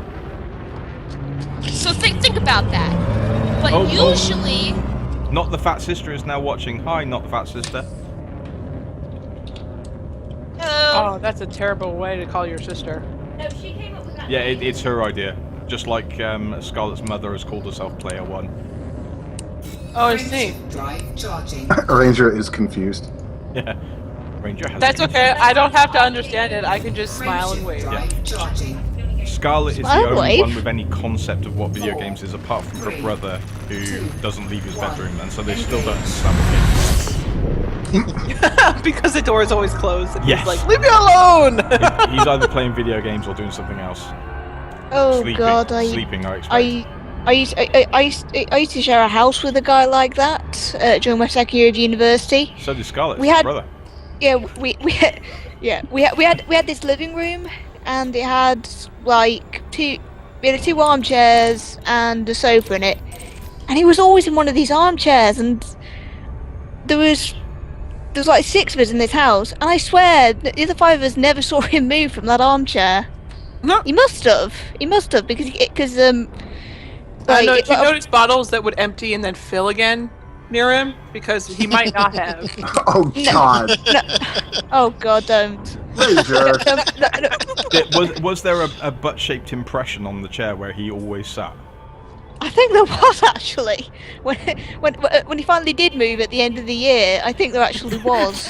So think about that. But usually... Not the fat sister is now watching. Hi, not the fat sister. Oh, that's a terrible way to call your sister. No, she came up with that. Yeah, it's her idea. Just like Scarlett's mother has called herself Player One. Oh, I see. Ranger is confused. Yeah. Ranger has. That's okay. I don't have to understand it. I can just smile and wave. Yeah. Scarlett is the only one with any concept of what video games is, apart from her brother, who doesn't leave his bedroom, and so they still don't understand what Because the door is always closed. And yes. He's like, leave me alone! He's either playing video games or doing something else. Oh sleeping, god, sleeping, I expect. I used to share a house with a guy like that during my second year of university. So did Scarlett's brother. Yeah, we had this living room, and it had like two armchairs and a sofa in it, and he was always in one of these armchairs, and there was like 6 of us in this house, and I swear the other 5 of us never saw him move from that armchair. No. He must have because I know. Did you notice bottles that would empty and then fill again near him? Because he might not have. Oh god. No. Oh god, don't. Ranger. Was there a butt-shaped impression on the chair where he always sat? I think there was actually. When he finally did move at the end of the year, I think there actually was.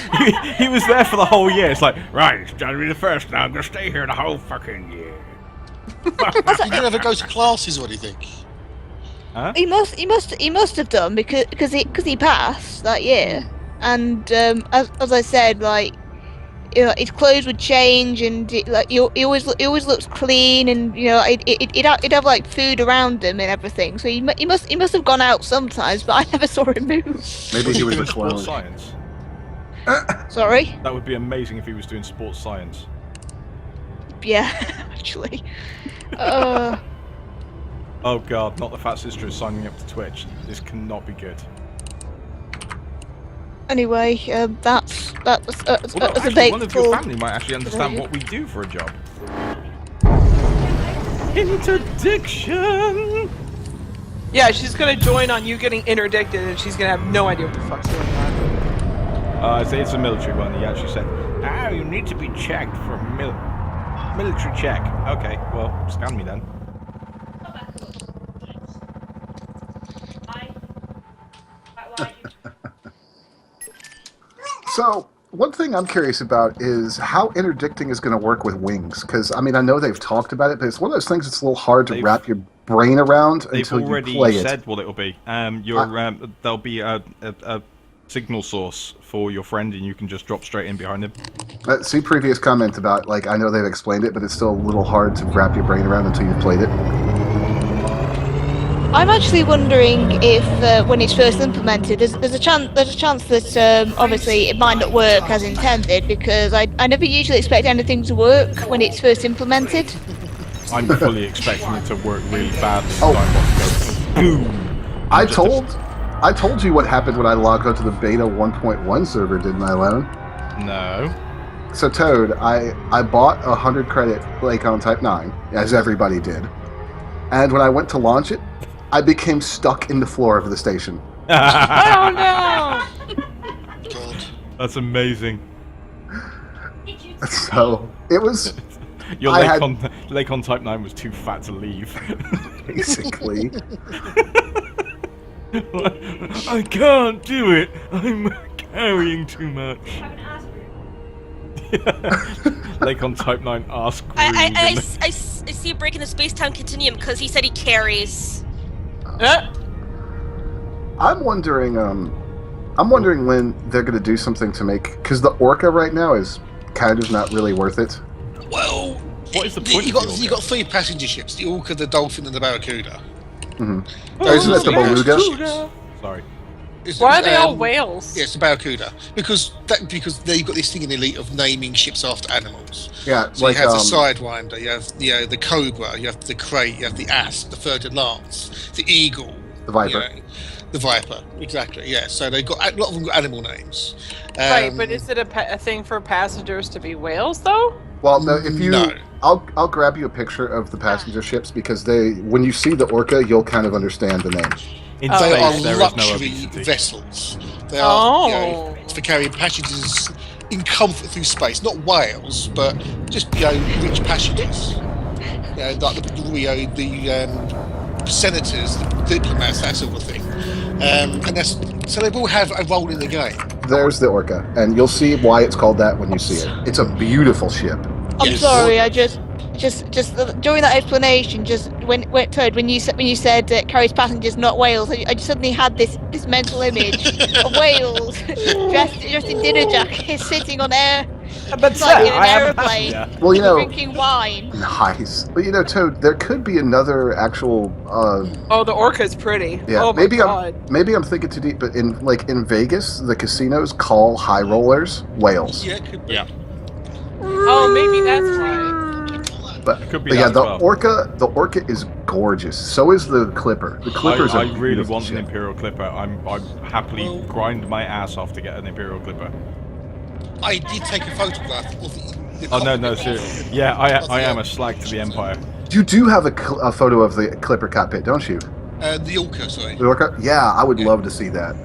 He was there for the whole year. It's like, right, it's January the 1st now, I'm going to stay here the whole fucking year. Did you ever go to classes or anything? Huh? He must have done because he passed that year, and as I said, like, you know, his clothes would change, and he always looks clean, and you know, he'd have like food around him and everything. So he must have gone out sometimes, but I never saw him move. Maybe he was a sports clone. science. Sorry. That would be amazing if he was doing sports science. Yeah, actually. Oh god, not the fat sister is signing up to Twitch. This cannot be good. Anyway, that was a big. One of your family might actually understand what we do for a job. Interdiction! Yeah, she's gonna join on you getting interdicted, and she's gonna have no idea what the fuck's going on. It's a military one. He actually said, you need to be checked for military check. Okay, well, scan me then. So, one thing I'm curious about is how interdicting is going to work with wings. Because, I mean, I know they've talked about it, but it's one of those things that's a little hard to wrap your brain around until you play it. They've already said what it'll be. There'll be a signal source for your friend, and you can just drop straight in behind him. See previous comment about, like, I know they've explained it, but it's still a little hard to wrap your brain around until you've played it. I'm actually wondering if, when it's first implemented, there's a chance that obviously it might not work as intended, because I never usually expect anything to work when it's first implemented. I'm fully expecting it to work really bad this time. Boom! I told you what happened when I logged onto the beta 1.1 server, didn't I, Lone? No. So Toad, I bought 100 credit Lakon Type 9, as everybody did, and when I went to launch it, I became stuck in the floor of the station. Oh no! God. That's amazing. So it was. Your Lakon Type 9 was too fat to leave. Basically. I can't do it. I'm carrying too much. Lakon Type 9 ask. I see a break in the space-time continuum because he said he carries. I'm wondering when they're going to do something to make, because the Orca right now is kind of not really worth it. Well, what is the point? You got 3 passenger ships: the Orca, the Dolphin, and the Barracuda. Mm-hmm. Isn't it the Beluga? Sorry. Why are they all whales? Yes, the Barracuda. Because they've got this thing in Elite of naming ships after animals. Yeah, so like, you have the Sidewinder, you have the Cobra, you have the Crate, you have the Asp, the Third Lance, the Eagle, the Viper. The Viper, exactly. Yeah. So they got a lot of them got animal names. Right, but is it a thing for passengers to be whales though? Well, no. I'll grab you a picture of the passenger ships, because when you see the Orca, you'll kind of understand the name. In they space, are luxury vessels. They are for carrying passengers in comfort through space. Not whales, but just rich passengers. Like the senators, the diplomats, that sort of thing. And so they all have a role in the game. There's the Orca, and you'll see why it's called that when you see it. It's a beautiful ship. I'm sorry, I just during that explanation, when you said that carries passengers, not whales, I just suddenly had this mental image of whales dressed in dinner jackets, sitting on air, but like in an aeroplane, drinking wine. Nice, but Toad, there could be another actual. The Orca's pretty. Yeah, oh my God. Maybe I'm thinking too deep, but in Vegas, the casinos call high rollers whales. Yeah, it could be. Yeah. Oh, maybe that's why. But the Orca is gorgeous. So is the Clipper. The Clipper's I really want an Imperial Clipper. I'm happily grind my ass off to get an Imperial Clipper. I did take a photograph of the Oh no, seriously. Yeah, I am a slag to the Empire. You do have a photo of the Clipper cockpit, don't you? The Orca, sorry. The Orca? Yeah, I would love to see that.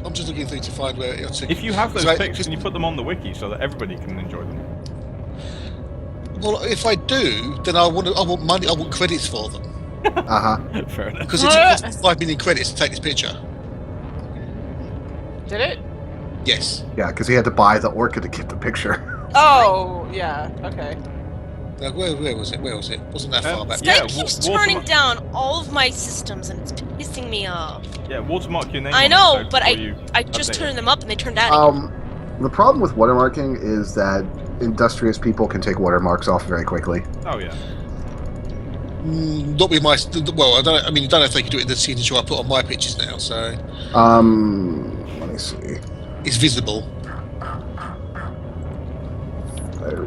I'm just looking through to find where it's. If you have those pics, can you put them on the wiki so that everybody can enjoy them? Well, if I do, then I want money. I want credits for them. Fair enough. Because it cost 5 million credits to take this picture. Did it? Yes. Yeah, because he had to buy the Orca to get the picture. Oh, yeah. Okay. Where was it? Wasn't that far back? Skype keeps turning down all of my systems, and it's pissing me off. Yeah, watermark your name. I know, but I just turned them up and they turned out again. The problem with watermarking is that industrious people can take watermarks off very quickly. Oh yeah. Not with my. Well, I don't know if they can do it in the signature I put on my pictures now. So. Let me see. It's visible. Where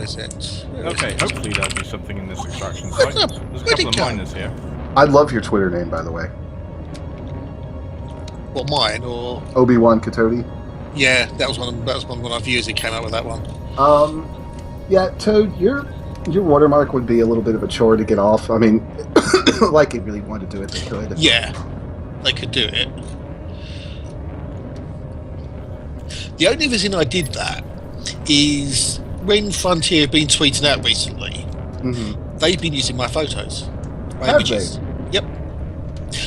is it? Okay, hopefully there'll be something in this extraction site. There's a couple of miners here. I love your Twitter name, by the way. What, mine or Obi-Wan Katobi? Yeah, that was one of our viewers who came out with that one. Yeah, Toad, your watermark would be a little bit of a chore to get off. I mean, like, if you really wanted to do it, they could. Yeah, they could do it. The only reason I did that is when Frontier have been tweeting out recently, they've been using my photos, my images. Yep.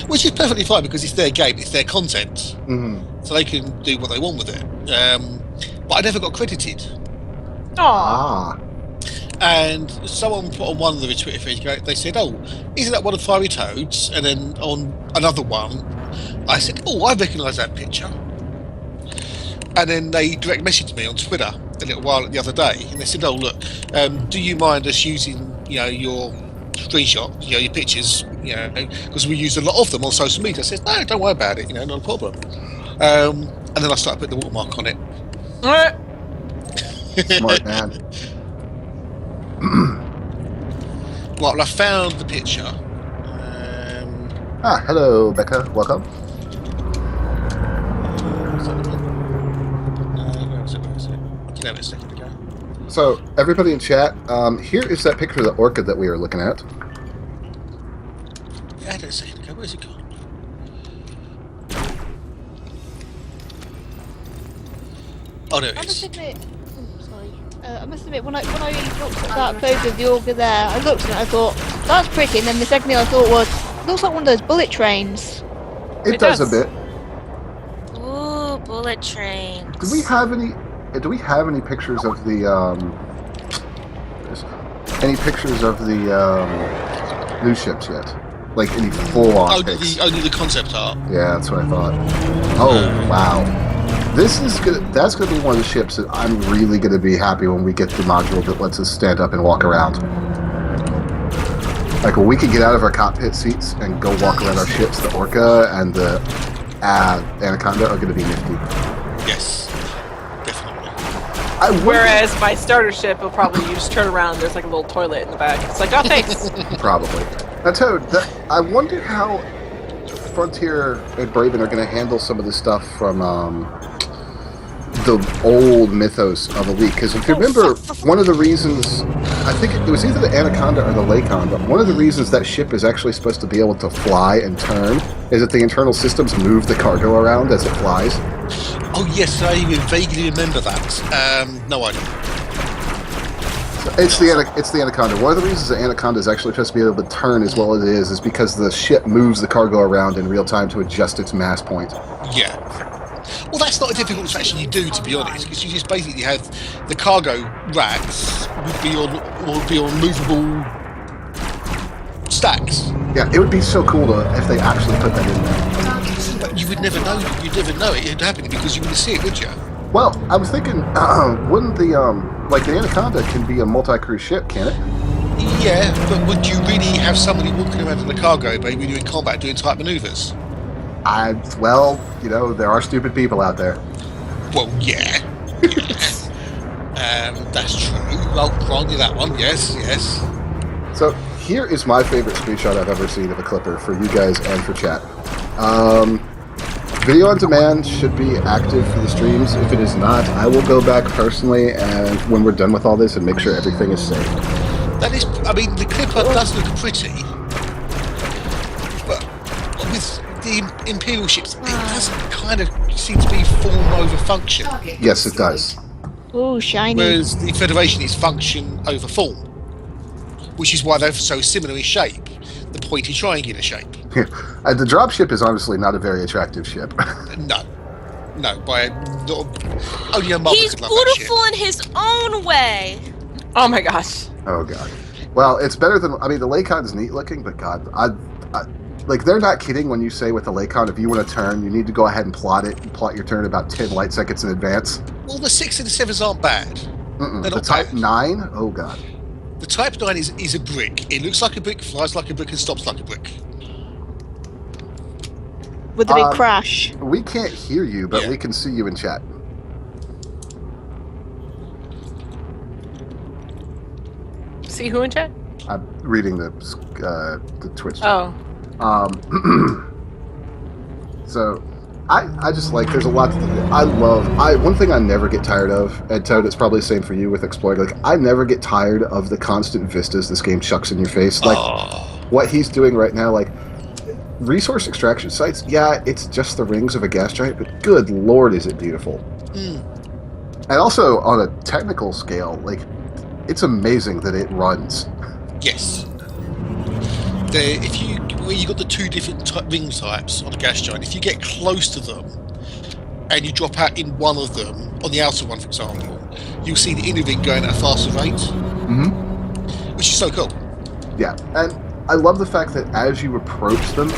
Which is perfectly fine because it's their game, it's their content, so they can do what they want with it. But I never got credited. Aww. And someone put on one of the Twitter feeds, they said, "Oh, isn't that one of Fiery Toads?" And then on another one, I said, "Oh, I recognise that picture." And then they direct messaged me on Twitter a little while the other day, and they said, "Oh, look, do you mind us using, your screenshot, your pictures, because we use a lot of them on social media?" I said, "No, don't worry about it, not a problem." And then I started putting the watermark on it. Smart man. Well, I found the picture. Hello, Becca. Welcome. Where is it? A second ago. So, everybody in chat, here is that picture of the orca that we were looking at. I had it a second ago. Where's it gone? Oh, there it is. I must admit, when I looked at that photo of the orca there, I looked at it and I thought, that's pretty, and then the second thing I thought was, it looks like one of those bullet trains. It does a bit. Ooh, bullet trains. Do we have any pictures of the, new ships yet? Like any full-on pics? Only the concept art? Yeah, that's what I thought. Oh, wow. That's gonna be one of the ships that I'm really gonna be happy when we get the module that lets us stand up and walk around. Like when we can get out of our cockpit seats and go walk around our ships, the Orca and the Anaconda are gonna be nifty. Yes, definitely. Whereas my starter ship will probably just turn around. There's like a little toilet in the back. It's like, oh, thanks. Probably. Now, Toad, I wonder how Frontier and Braven are going to handle some of the stuff from the old mythos of Elite. Because if you remember, one of the reasons, I think it was either the Anaconda or the Lacon, but one of the reasons that ship is actually supposed to be able to fly and turn is that the internal systems move the cargo around as it flies. Oh yes, I even vaguely remember that. No idea. It's the Anaconda. One of the reasons the Anaconda is actually supposed to be able to turn as well as it is because the ship moves the cargo around in real time to adjust its mass point. Yeah. Well, that's not a difficult to actually do, to be honest, because you just basically have the cargo racks would be on movable stacks. Yeah, it would be so cool if they actually put that in there. But you would never know. You'd never know it had happened because you wouldn't see it, would you? Well, I was thinking, wouldn't the Anaconda can be a multi-crew ship, can it? Yeah, but would you really have somebody walking around in the cargo bay when you're in combat doing tight manoeuvres? There are stupid people out there. Well, yeah. That's true. I'll grant you that one, yes. So, here is my favorite screenshot I've ever seen of a clipper for you guys and for chat. Video on demand should be active for the streams. If it is not, I will go back personally and when we're done with all this and make sure everything is saved. The clipper does look pretty, but with the Imperial ships, it does kind of seem to be form over function. Yes, it does. Ooh, shiny. Whereas the Federation is function over form, which is why they're so similar in shape, the pointy triangular shape. The dropship is honestly not a very attractive ship. No, only a mother He's could love that ship. beautiful in his own way. Oh my gosh. Oh god. Well, it's better than. I mean, the Lacon's neat looking, but God, like they're not kidding when you say with the Lacon, if you want to turn, you need to go ahead and plot your turn about 10 light seconds in advance. Well, the 6 and the 7s aren't bad. The Type 9. Oh god. The Type 9 is a brick. It looks like a brick, flies like a brick, and stops like a brick. With a big crash. We can't hear you, but we can see you in chat. See who in chat? I'm reading the Twitch chat. Oh. So, I just like, there's a lot to do. One thing I never get tired of, and Toad, it's probably the same for you with Explorer, like, I never get tired of the constant vistas this game chucks in your face. Like, what he's doing right now, like, resource extraction sites, yeah, it's just the rings of a gas giant, but good lord is it beautiful. And also, on a technical scale, like, it's amazing that it runs. Yes. You got the 2 different ring types on a gas giant, if you get close to them and you drop out in one of them, on the outer one for example, you'll see the inner ring going at a faster rate. Which is so cool. Yeah, and I love the fact that as you approach them,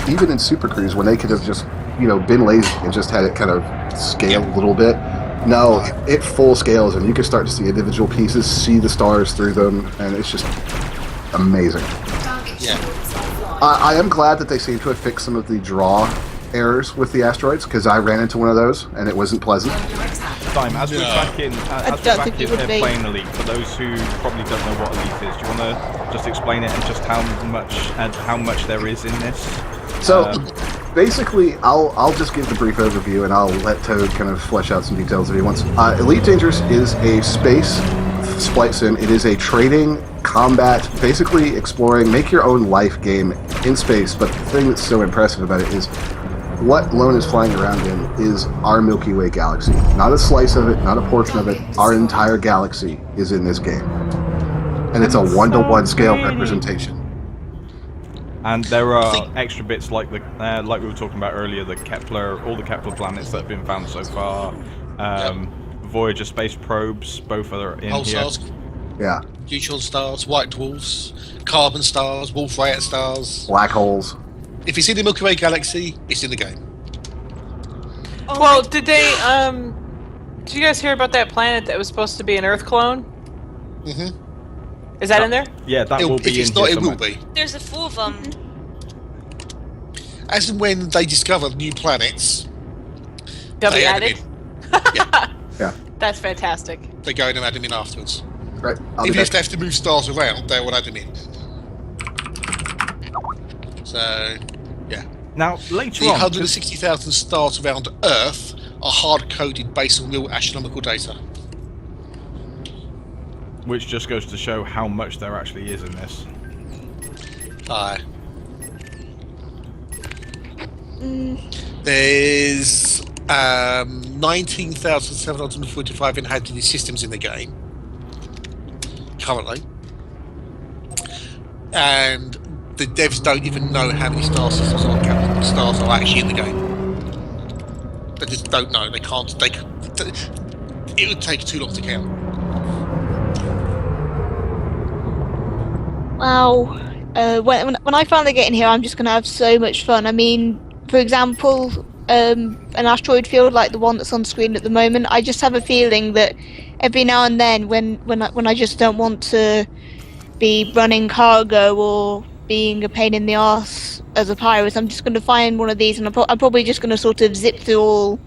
even in Super Cruise, when they could have just, been lazy and just had it kind of scale a little bit, no, it full scales and you can start to see individual pieces, see the stars through them, and it's just amazing. Yeah. I am glad that they seem to have fixed some of the draw errors with the asteroids, because I ran into one of those and it wasn't pleasant. Time, as we're back in playing Elite, for those who probably don't know what Elite is, do you want to just explain it and just how much there is in this? So, basically, I'll just give the brief overview and I'll let Toad kind of flesh out some details if he wants. Elite Dangerous is a space flight sim. It is a trading, combat, basically exploring, make your own life game in space, but the thing that's so impressive about it is what Lone is flying around in is our Milky Way galaxy. Not a slice of it, not a portion of it. Our entire galaxy is in this game. And it's a 1-to-1 scale representation. And there are extra bits like like we were talking about earlier, all the Kepler planets that have been found so far. Voyager space probes, both are in here. Stars. Yeah. Neutron stars, white dwarfs, carbon stars, Wolf-Rayet stars. Black holes. If it's in the Milky Way galaxy, it's in the game. Well, did you guys hear about that planet that was supposed to be an Earth clone? Is that in there? Yeah, that will be in here. If it's not, it will be. There's a few of them. As and when they discover new planets, they'll be added? Yeah. That's fantastic. They go in and add them in afterwards. Right. Even if they have to move stars around, they will add them in. So, yeah. Now, later the on... 160,000 stars around Earth are hard-coded based on real astronomical data. Which just goes to show how much there actually is in this. There's 19,745 inhabited systems in the game currently, and the devs don't even know how many star systems stars are actually in the game. They just don't know. They can't. It would take too long to count. Wow. When I finally get in here, I'm just going to have so much fun. I mean, for example, an asteroid field like the one that's on screen at the moment, I just have a feeling that every now and then when I just don't want to be running cargo or being a pain in the arse as a pirate, I'm just going to find one of these and I'm probably just going to sort of zip through all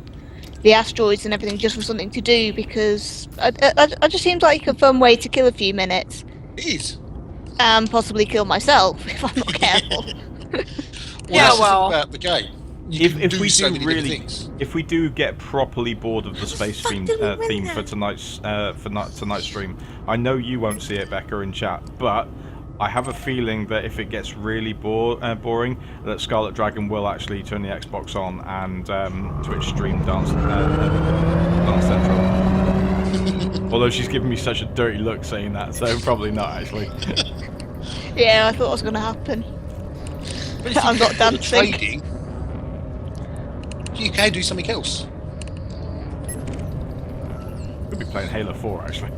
the asteroids and everything just for something to do, because it just seems like a fun way to kill a few minutes. It is. And possibly kill myself if I'm not careful. About the game. If we do get properly bored of the space theme for tonight's stream, I know you won't see it, Becca, in chat, but I have a feeling that if it gets really boring, that Scarlet Dragon will actually turn the Xbox on and Twitch stream Dance Central. Although she's giving me such a dirty look saying that, so probably not actually. Yeah, I thought it was going to happen. I'm not dancing. Trading, you can do something else. Could be playing Halo 4 actually.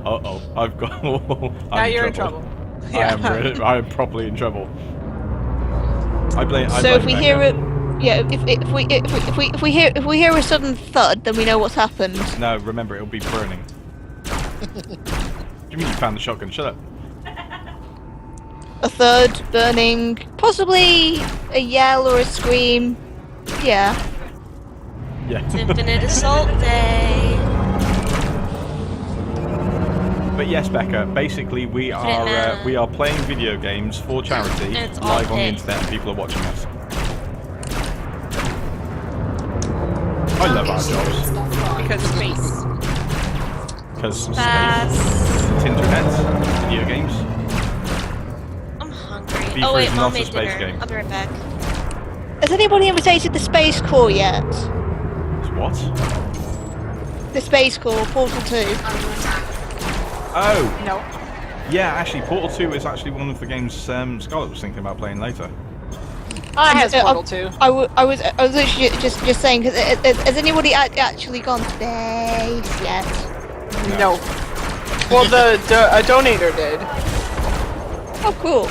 Uh-oh, I've got... Now you're in trouble. I am properly in trouble. So if we hear it... Yeah, if we hear a sudden thud, then we know what's happened. No, remember, it'll be burning. What do you mean you found the shotgun? Shut up. A thud, burning, possibly a yell or a scream. Yeah. Yeah. It's Infinite Assault Day. But yes, Becca, basically we are playing video games for charity, live on the internet, and people are watching us. I love our jobs. Because of space. Because space. It's internet, video games. I'm hungry. FIFA Oh wait, is Mom not a made space dinner. game. I'll be right back. Has anybody invitated the Space Corps yet? What? The Space Corps, Portal 2. Oh! No. Yeah, actually, Portal 2 is actually one of the games Scarlett was thinking about playing later. I has Portal 2. I was literally just saying, cause has anybody actually gone to space yet? No. Well, a donator did. Oh, cool.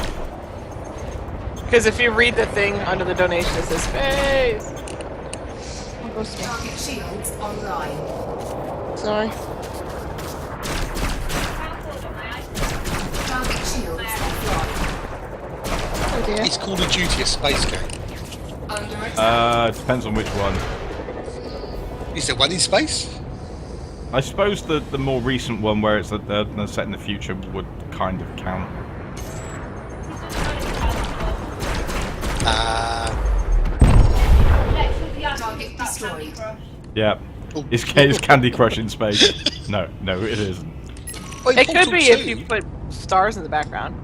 Because if you read the thing under the donation, it says space. I'll go space. Target shields online. Sorry. Target shields offline. Oh dear. It's Call of Duty, a space game. Under attack. Depends on which one. Is there one in space? I suppose the more recent one, where it's set in the future, would kind of count. Target destroyed. Yeah. Is Candy Crush in space? No, it isn't. Well, It Portal could be 2, if you put stars in the background.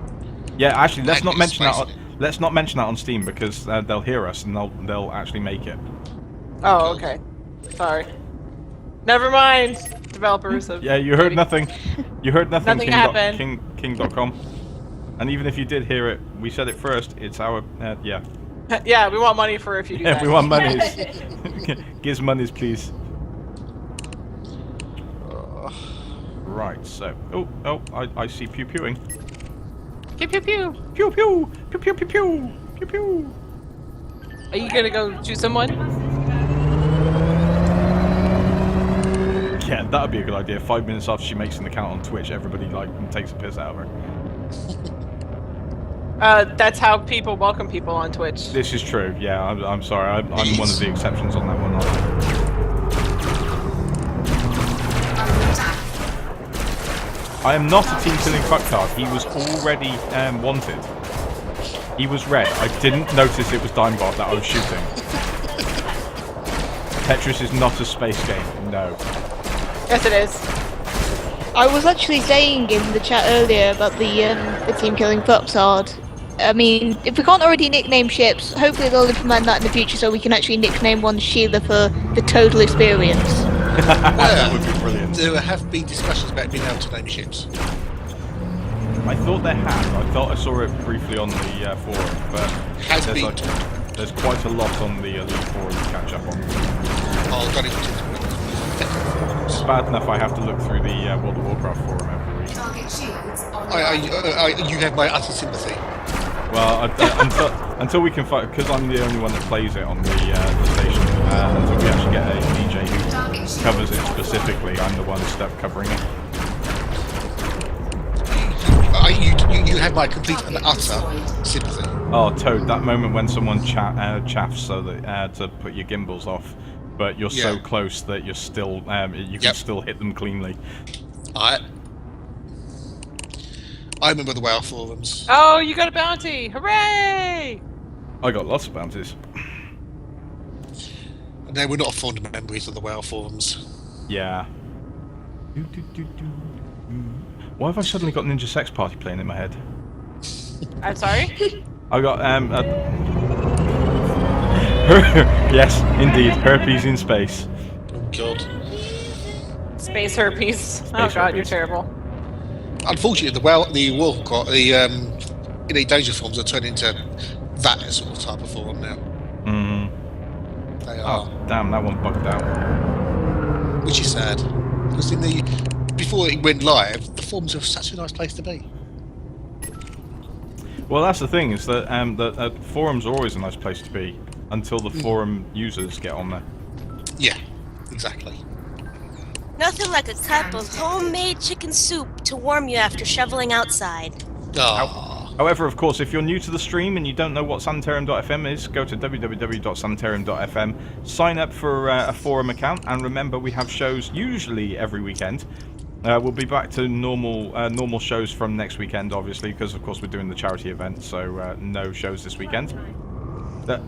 Yeah, actually, let's not mention that. Space. Let's not mention that on Steam because they'll hear us and they'll actually make it. Oh, okay. Sorry. Never mind. Developers of... Yeah, you heard nothing. You heard nothing. Nothing happened. King.com. And even if you did hear it, we said it first. It's our yeah. Yeah, we want money for if you do that. We want monies. Gives monies, please. Right. So. Oh! I see pew pewing. Pew pew pew. Pew pew pew pew pew pew pew pew. Are you gonna go shoot someone? Yeah, that would be a good idea. 5 minutes after she makes an account on Twitch, everybody takes a piss out of her. That's how people welcome people on Twitch. This is true. Yeah, I'm sorry. I'm one of the exceptions on that one. I am not a team killing fucktard. He was already wanted. He was red. I didn't notice it was Dimebot that I was shooting. Tetris is not a space game. No. Yes, it is. I was actually saying in the chat earlier about the team killing fucks. I mean, if we can't already nickname ships, hopefully they'll implement that in the future so we can actually nickname one Sheila for the total experience. That would be brilliant. There have been discussions about being able to name ships. I thought they had. I thought I saw it briefly on the forum, but there's quite a lot on the Elite forum to catch up on. Oh, got it. It's bad enough I have to look through the World of Warcraft forum every week. Target shields online. You have my utter sympathy. Well, until we can fight, because I'm the only one that plays it on the station. Until we actually get a DJ who covers it specifically, I'm the one stuck covering it. You have my complete and utter sympathy. Oh, Toad! That moment when someone chaffs so that to put your gimbals off, but you're so close that you're still you can still hit them cleanly. I remember the WoW forums. Oh, you got a bounty! Hooray! I got lots of bounties. And they were not fond memories of the WoW forums. Yeah. Why have I suddenly got Ninja Sex Party playing in my head? I'm sorry? I got yes, indeed, herpes in space. Oh god. Space herpes. Oh god, herpes. you're terrible. Unfortunately, the Elite Dangerous forums are turning into that sort of type of forum now. Mm. They are. Oh, damn, that one bugged out. Which is sad. Because before it went live, the forums are such a nice place to be. Well, that's the thing, is that forums are always a nice place to be until the forum users get on there. Yeah, exactly. Nothing like a cup of homemade chicken soup to warm you after shoveling outside. However, of course, if you're new to the stream and you don't know what Sanitarium.FM is, go to www.sanitarium.fm, sign up for a forum account, and remember we have shows usually every weekend. We'll be back to normal shows from next weekend, obviously, because of course we're doing the charity event, so no shows this weekend.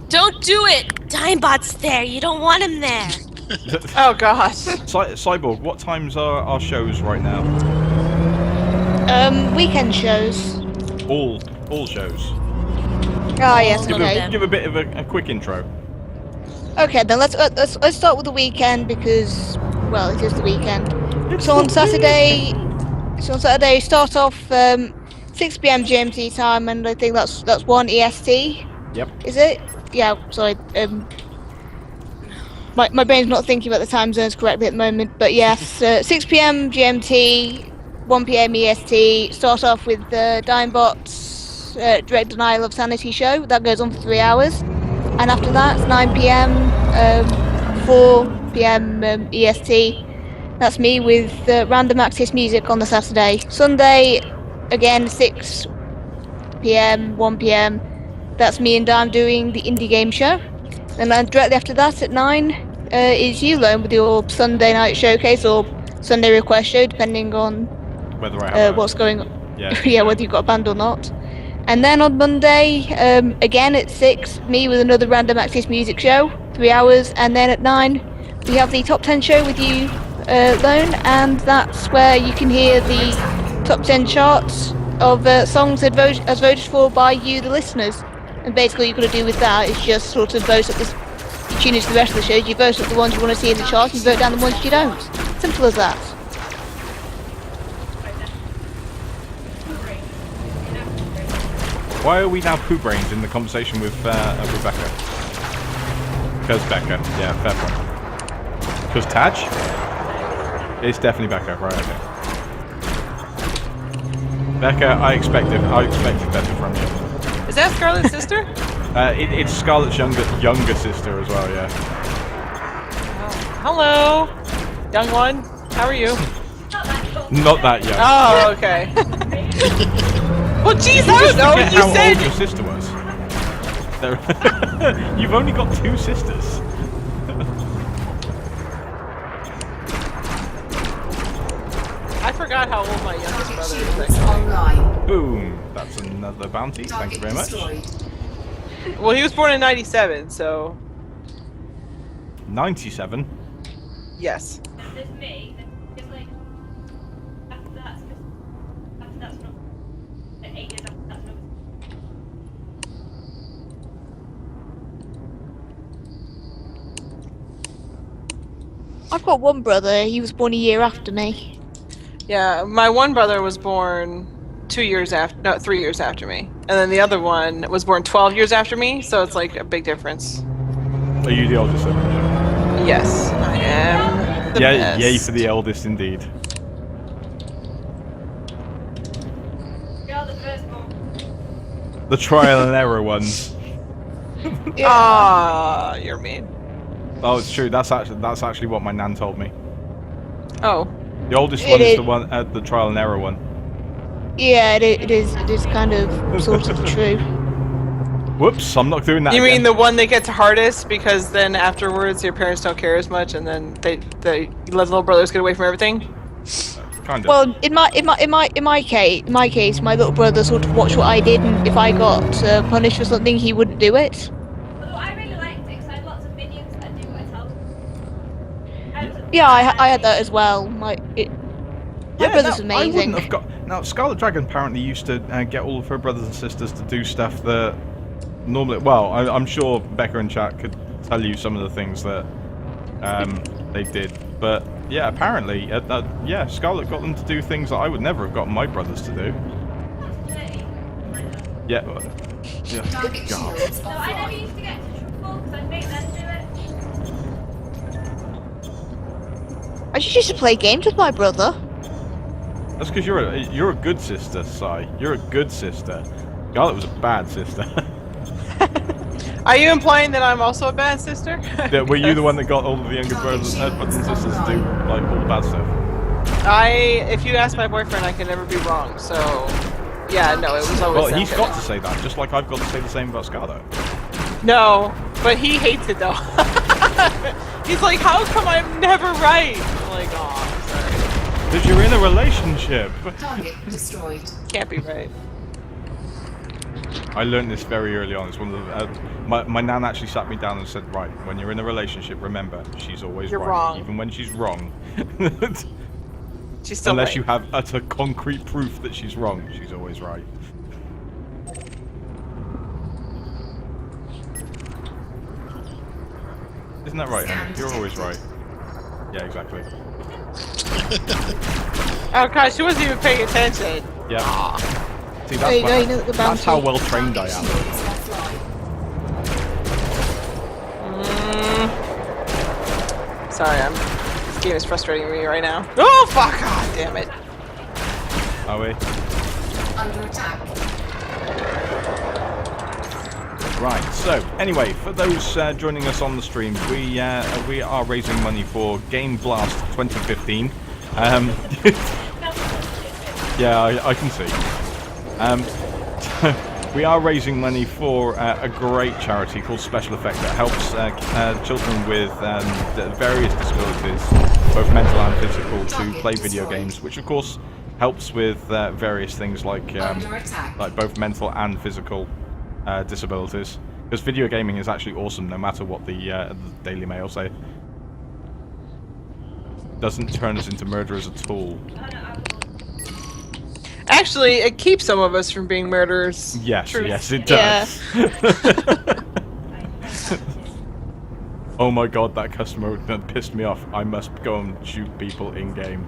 Don't do it! Dimebot's there, you don't want him there! Oh gosh. Cyborg, what times are our shows right now? Weekend shows. All shows. Ah, yes, okay. Give a bit of a quick intro. Okay, then let's start with the weekend because, well, it is the weekend. So on Saturday, start off 6 p.m. GMT time, and I think that's 1 EST. Yep. Is it? Yeah. Sorry. My brain's not thinking about the time zones correctly at the moment, but yes, 6 p.m. GMT, 1 p.m. EST. Start off with the Dimebot's Direct Denial of Sanity show. That goes on for 3 hours, and after that, it's 9 p.m. 4 p.m. EST. That's me with random access music on the Saturday. Sunday, again 6 p.m. 1 p.m. That's me and Dime doing the indie game show. And then directly after that at 9 is you, Lone, with your Sunday night showcase or Sunday request show, depending on whether I have what's going on. Yeah. Yeah, whether you've got a band or not. And then on Monday, again at 6, me with another random access music show, 3 hours. And then at 9, we have the top 10 show with you, Lone, and that's where you can hear the top 10 charts of songs as voted for by you, the listeners. And basically, what you've got to do with that is just sort of vote up this. You tune into the rest of the shows, you vote up the ones you want to see in the charts, and you vote down the ones you don't. Simple as that. Why are we now poo brains in the conversation with Rebecca? Because Becca, yeah, fair point. Because Taj? It's definitely Becca, right? Okay. Becca, I expected better from you. Is that Scarlett's sister? It's Scarlett's younger sister as well, yeah. Hello, young one. How are you? Not that young. Oh, okay. Well, geez, I don't know. You how said old your sister was. You've only got 2 sisters. I forgot how old my youngest brother is. Actually. Boom. That's another bounty. Thank you very much. Well, he was born in 97, so... 97? There's Yes. me, there's like, after that's not, 8 years after that's not. I've got one brother, he was born a year after me. Yeah, my one brother was born 3 years after me. And then the other one was born 12 years after me, so it's like a big difference. Are you the oldest then? Yes, I am. Yay for the eldest indeed. You're the firstborn. The trial and error ones. Ah, you're mean. Oh, it's true. That's actually what my nan told me. Oh. The oldest one is the one, the trial and error one. Yeah, it is kind of sort of true. Whoops, I'm not doing that. You again. mean the one that gets hardest because then afterwards your parents don't care as much and then they let the little brothers get away from everything? Kind of. Well, in my case, my little brother sort of watched what I did, and if I got punished for something, he wouldn't do it. Although I really liked it because I had lots of minions that do what I tell them. Yeah, I had that as well. My brother's amazing. I wouldn't have got. Now, Scarlet Dragon apparently used to get all of her brothers and sisters to do stuff that normally. Well, I'm sure Becca and chat could tell you some of the things that they did, but yeah, apparently, Scarlet got them to do things that I would never have gotten my brothers to do. Yeah. God. So I never used to get to trouble because I'd make them do it. I just used to play games with my brother. That's because you're a good sister, Sai. You're a good sister. Scarlet was a bad sister. Are you implying that I'm also a bad sister? Were you the one that got all of the younger brothers and sisters to do like all the bad stuff? If you ask my boyfriend, I can never be wrong. So, yeah, no, it was always. Well, he's got to say that, just like I've got to say the same about Scarlet. No, but he hates it though. He's like, how come I'm never right? I'm like, oh, sorry. Because you're in a relationship. Target destroyed. Can't be right. I learned this very early on. It's one of the, my nan actually sat me down and said, right, when you're in a relationship, remember, she's always You're right. wrong. Even when she's wrong. She's still Unless right. you have utter concrete proof that she's wrong, she's always right. Isn't that right, Henry? You're always right. Yeah, exactly. Oh god, she wasn't even paying attention. Yeah. Aww. See, There you go, you know the that's how bounty. well trained I am. Sorry, this game is frustrating me right now. Oh fuck! God damn it! Are we? Under attack. Right. So, anyway, for those joining us on the stream, we are raising money for Game Blast 2015. Yeah, I can see. We are raising money for a great charity called Special Effect that helps children with various disabilities, both mental and physical, to play video games, which of course helps with various things like both mental and physical disabilities. Because video gaming is actually awesome, no matter what the Daily Mail say. Doesn't turn us into murderers at all. Actually, it keeps some of us from being murderers. Yes, Truth. yes, it does. Oh my god, that customer pissed me off. I must go and shoot people in game.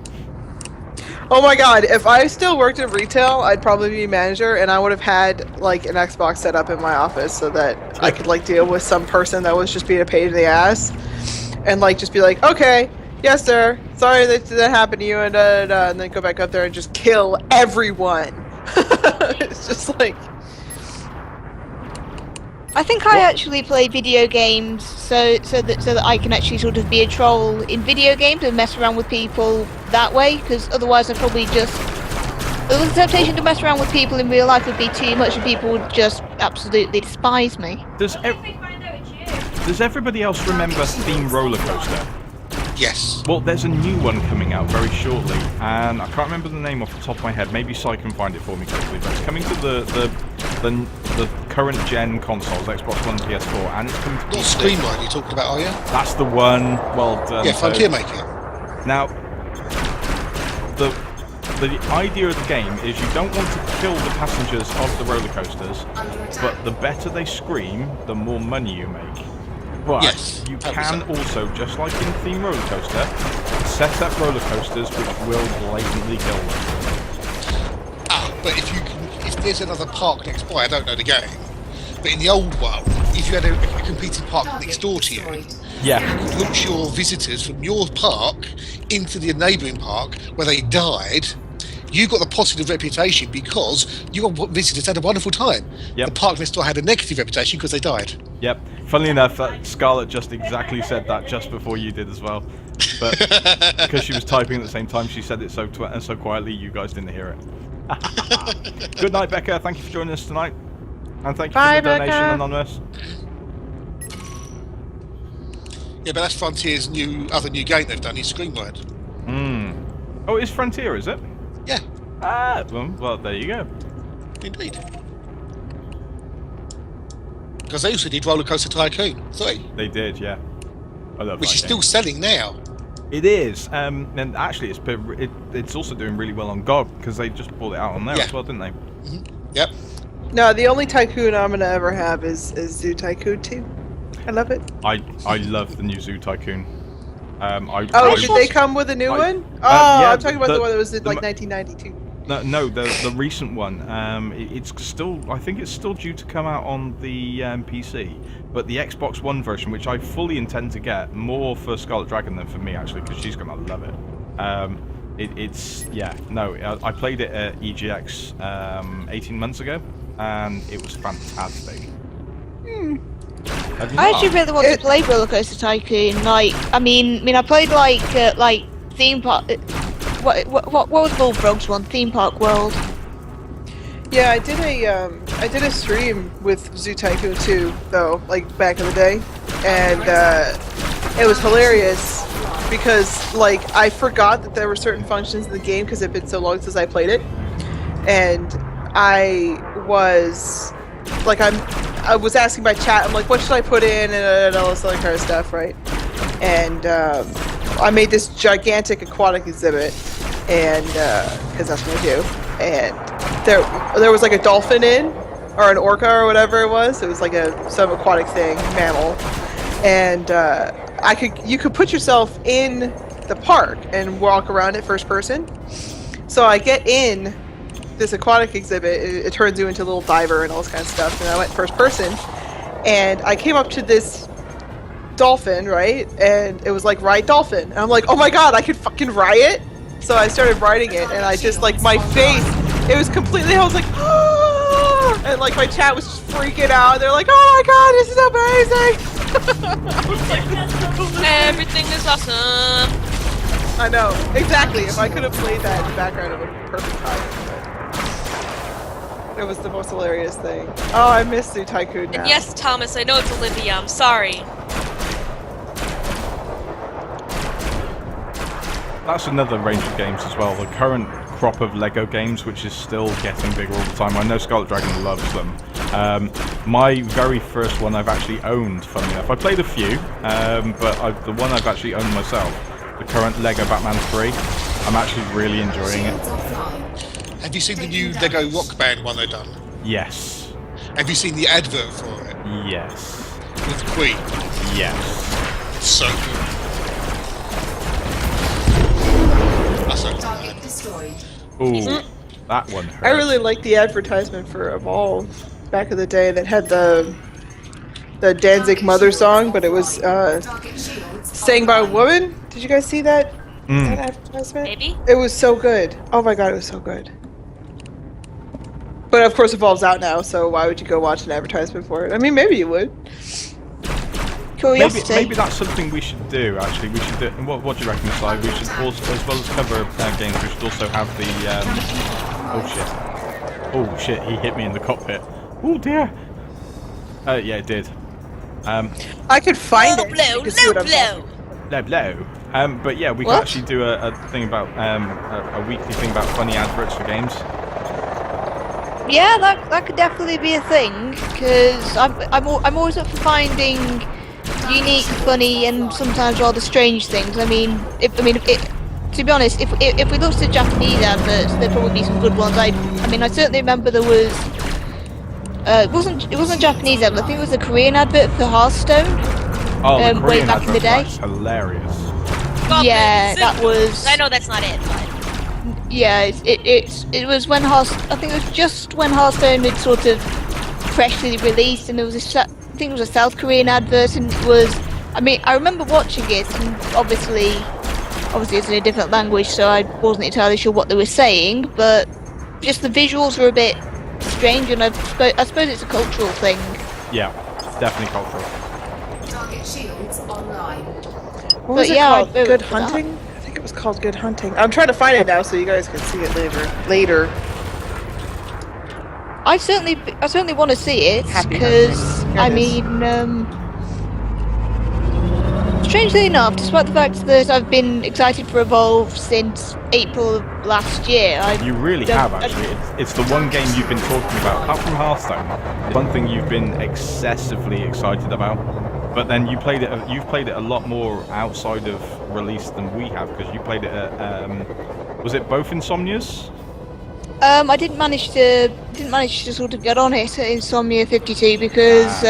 Oh my god, if I still worked in retail, I'd probably be a manager, and I would have had like an Xbox set up in my office so that I could like deal with some person that was just being a pain in the ass, and like just be like, okay, yes sir, sorry that happened to you, and and then go back up there and just kill everyone. It's just like. I think I actually play video games so that I can actually sort of be a troll in video games and mess around with people that way, because otherwise I'd probably just... The temptation to mess around with people in real life would be too much and people would just absolutely despise me. Does everybody else remember Steam Roller Coaster? Yes. Well, there's a new one coming out very shortly, and I can't remember the name off the top of my head. Maybe Si can find it for me quickly, but it's coming to the current gen consoles, Xbox One, PS4, and it's coming to What PC. Screenride are you talking about, are you? That's the one. Well done. Yeah, Frontier Maker. Now, the idea of the game is you don't want to kill the passengers of the roller coasters, but the better they scream, the more money you make. But yes, you can also, just like in Theme Roller Coaster, set up roller coasters which will blatantly kill them. But if there's another park next by, I don't know the game, but in the old one, if you had a competing park next door to you, yeah, you could launch your visitors from your park into the neighbouring park where they died. You got the positive reputation because your visitors had a wonderful time. Yep. The park next door had a negative reputation because they died. Yep. Funnily enough, Scarlett just exactly said that just before you did as well. But because she was typing at the same time, she said it so quietly, you guys didn't hear it. Good night, Becca. Thank you for joining us tonight. And thank you for the donation, Becca. Anonymous. Yeah, but that's Frontier's other new game they've done, is Screenride. Oh, it's Frontier, is it? Yeah. Ah, well, there you go. Indeed. Because they also did Roller Coaster Tycoon 3. They did, yeah. I love which that is game. still selling now. It is, and actually it's also doing really well on GOG because they just brought it out on there as well, didn't they? Mm-hmm. Yep. No, the only Tycoon I'm gonna ever have is Zoo Tycoon 2. I love it. I love the new Zoo Tycoon. Did they come with a new one? Oh, yeah, I'm talking about the one that was in like 1992. No, the recent one. It's still, I think it's still due to come out on the PC, but the Xbox One version, which I fully intend to get, more for Scarlet Dragon than for me actually, because she's gonna love it. I played it at EGX 18 months ago, and it was fantastic. I actually really want to play Roller Coaster Tycoon. I played like theme park. What was Bullfrog's one? Theme Park World. Yeah, I did a stream with Zoo Tycoon 2 though, like back in the day, and it was hilarious because like I forgot that there were certain functions in the game because it'd been so long since I played it, and I was asking my chat, I'm like, what should I put in and all this other kind of stuff, right? And I made this gigantic aquatic exhibit, and because that's what I do. And there was like a dolphin in, or an orca or whatever it was. It was like some aquatic thing, mammal, and you could put yourself in the park and walk around it first person. So I get in this aquatic exhibit, it turns you into a little diver and all this kind of stuff, and I went first person, and I came up to this dolphin, right, and it was like, ride dolphin, and I'm like, oh my god, I could fucking ride it. So I started riding it, and I just, like, my face, it was completely, I was like, oh! And like my chat was just freaking out. They're like, oh my god, this is amazing. Everything is awesome. I know, exactly. If I could have played that in the background, it would have been perfect timing. It was the most hilarious thing. Oh, I miss Zoo Tycoon now. And yes, Thomas, I know it's Olivia. I'm sorry. That's another range of games as well. The current crop of Lego games, which is still getting bigger all the time. I know Scarlet Dragon loves them. My very first one I've actually owned, funny enough. I played a few, but the one I've actually owned myself, the current Lego Batman 3, I'm actually really enjoying it. Have you seen the new Lego Rock Band one they've done? Yes. Have you seen the advert for it? Yes. With the Queen? Yes. It's so good. Target destroyed. Ooh, that one hurt. I really liked the advertisement for Evolve back in the day that had the Danzig Mother song, but it was sang by a woman. Did you guys see that? That advertisement? Maybe? It was so good. Oh my god, it was so good. But of course Evolve's out now, so why would you go watch an advertisement for it? I mean, maybe you would. Maybe that's something we should do, actually. We should do, what do you reckon, Si? We should also, as well as cover games, we should also have the, oh shit, he hit me in the cockpit. Oh dear. Yeah, it did. I could find it. Low. But yeah, we could actually do a thing about, a weekly thing about funny adverts for games. Yeah, that could definitely be a thing, because I'm always up for finding unique, funny, and sometimes rather strange things. To be honest, if we looked at Japanese adverts, there'd probably be some good ones. I certainly remember there was. It wasn't a Japanese advert. I think it was a Korean advert for Hearthstone. Oh, the Korean way back in the day. That's hilarious. Yeah, that was. I know that's not it, but. Yeah, it was when Hearthstone. I think it was just when Hearthstone had sort of freshly released, and there was I think it was a South Korean advert, and it was. I remember watching it, and obviously it's in a different language, so I wasn't entirely sure what they were saying, but just the visuals were a bit strange, and I suppose it's a cultural thing. Yeah, definitely cultural. Target shields online. What was it called? Good Hunting? I think it was called Good Hunting. I'm trying to find it now so you guys can see it later. I certainly want to see it, because strangely enough, despite the fact that I've been excited for Evolve since April of last year, you really have, actually. It's the one game you've been talking about, apart from Hearthstone. It's one thing you've been excessively excited about. But then you've played it a lot more outside of release than we have, because you played it at was it both Insomnias? I didn't manage to sort of get on it at Insomnia 52, because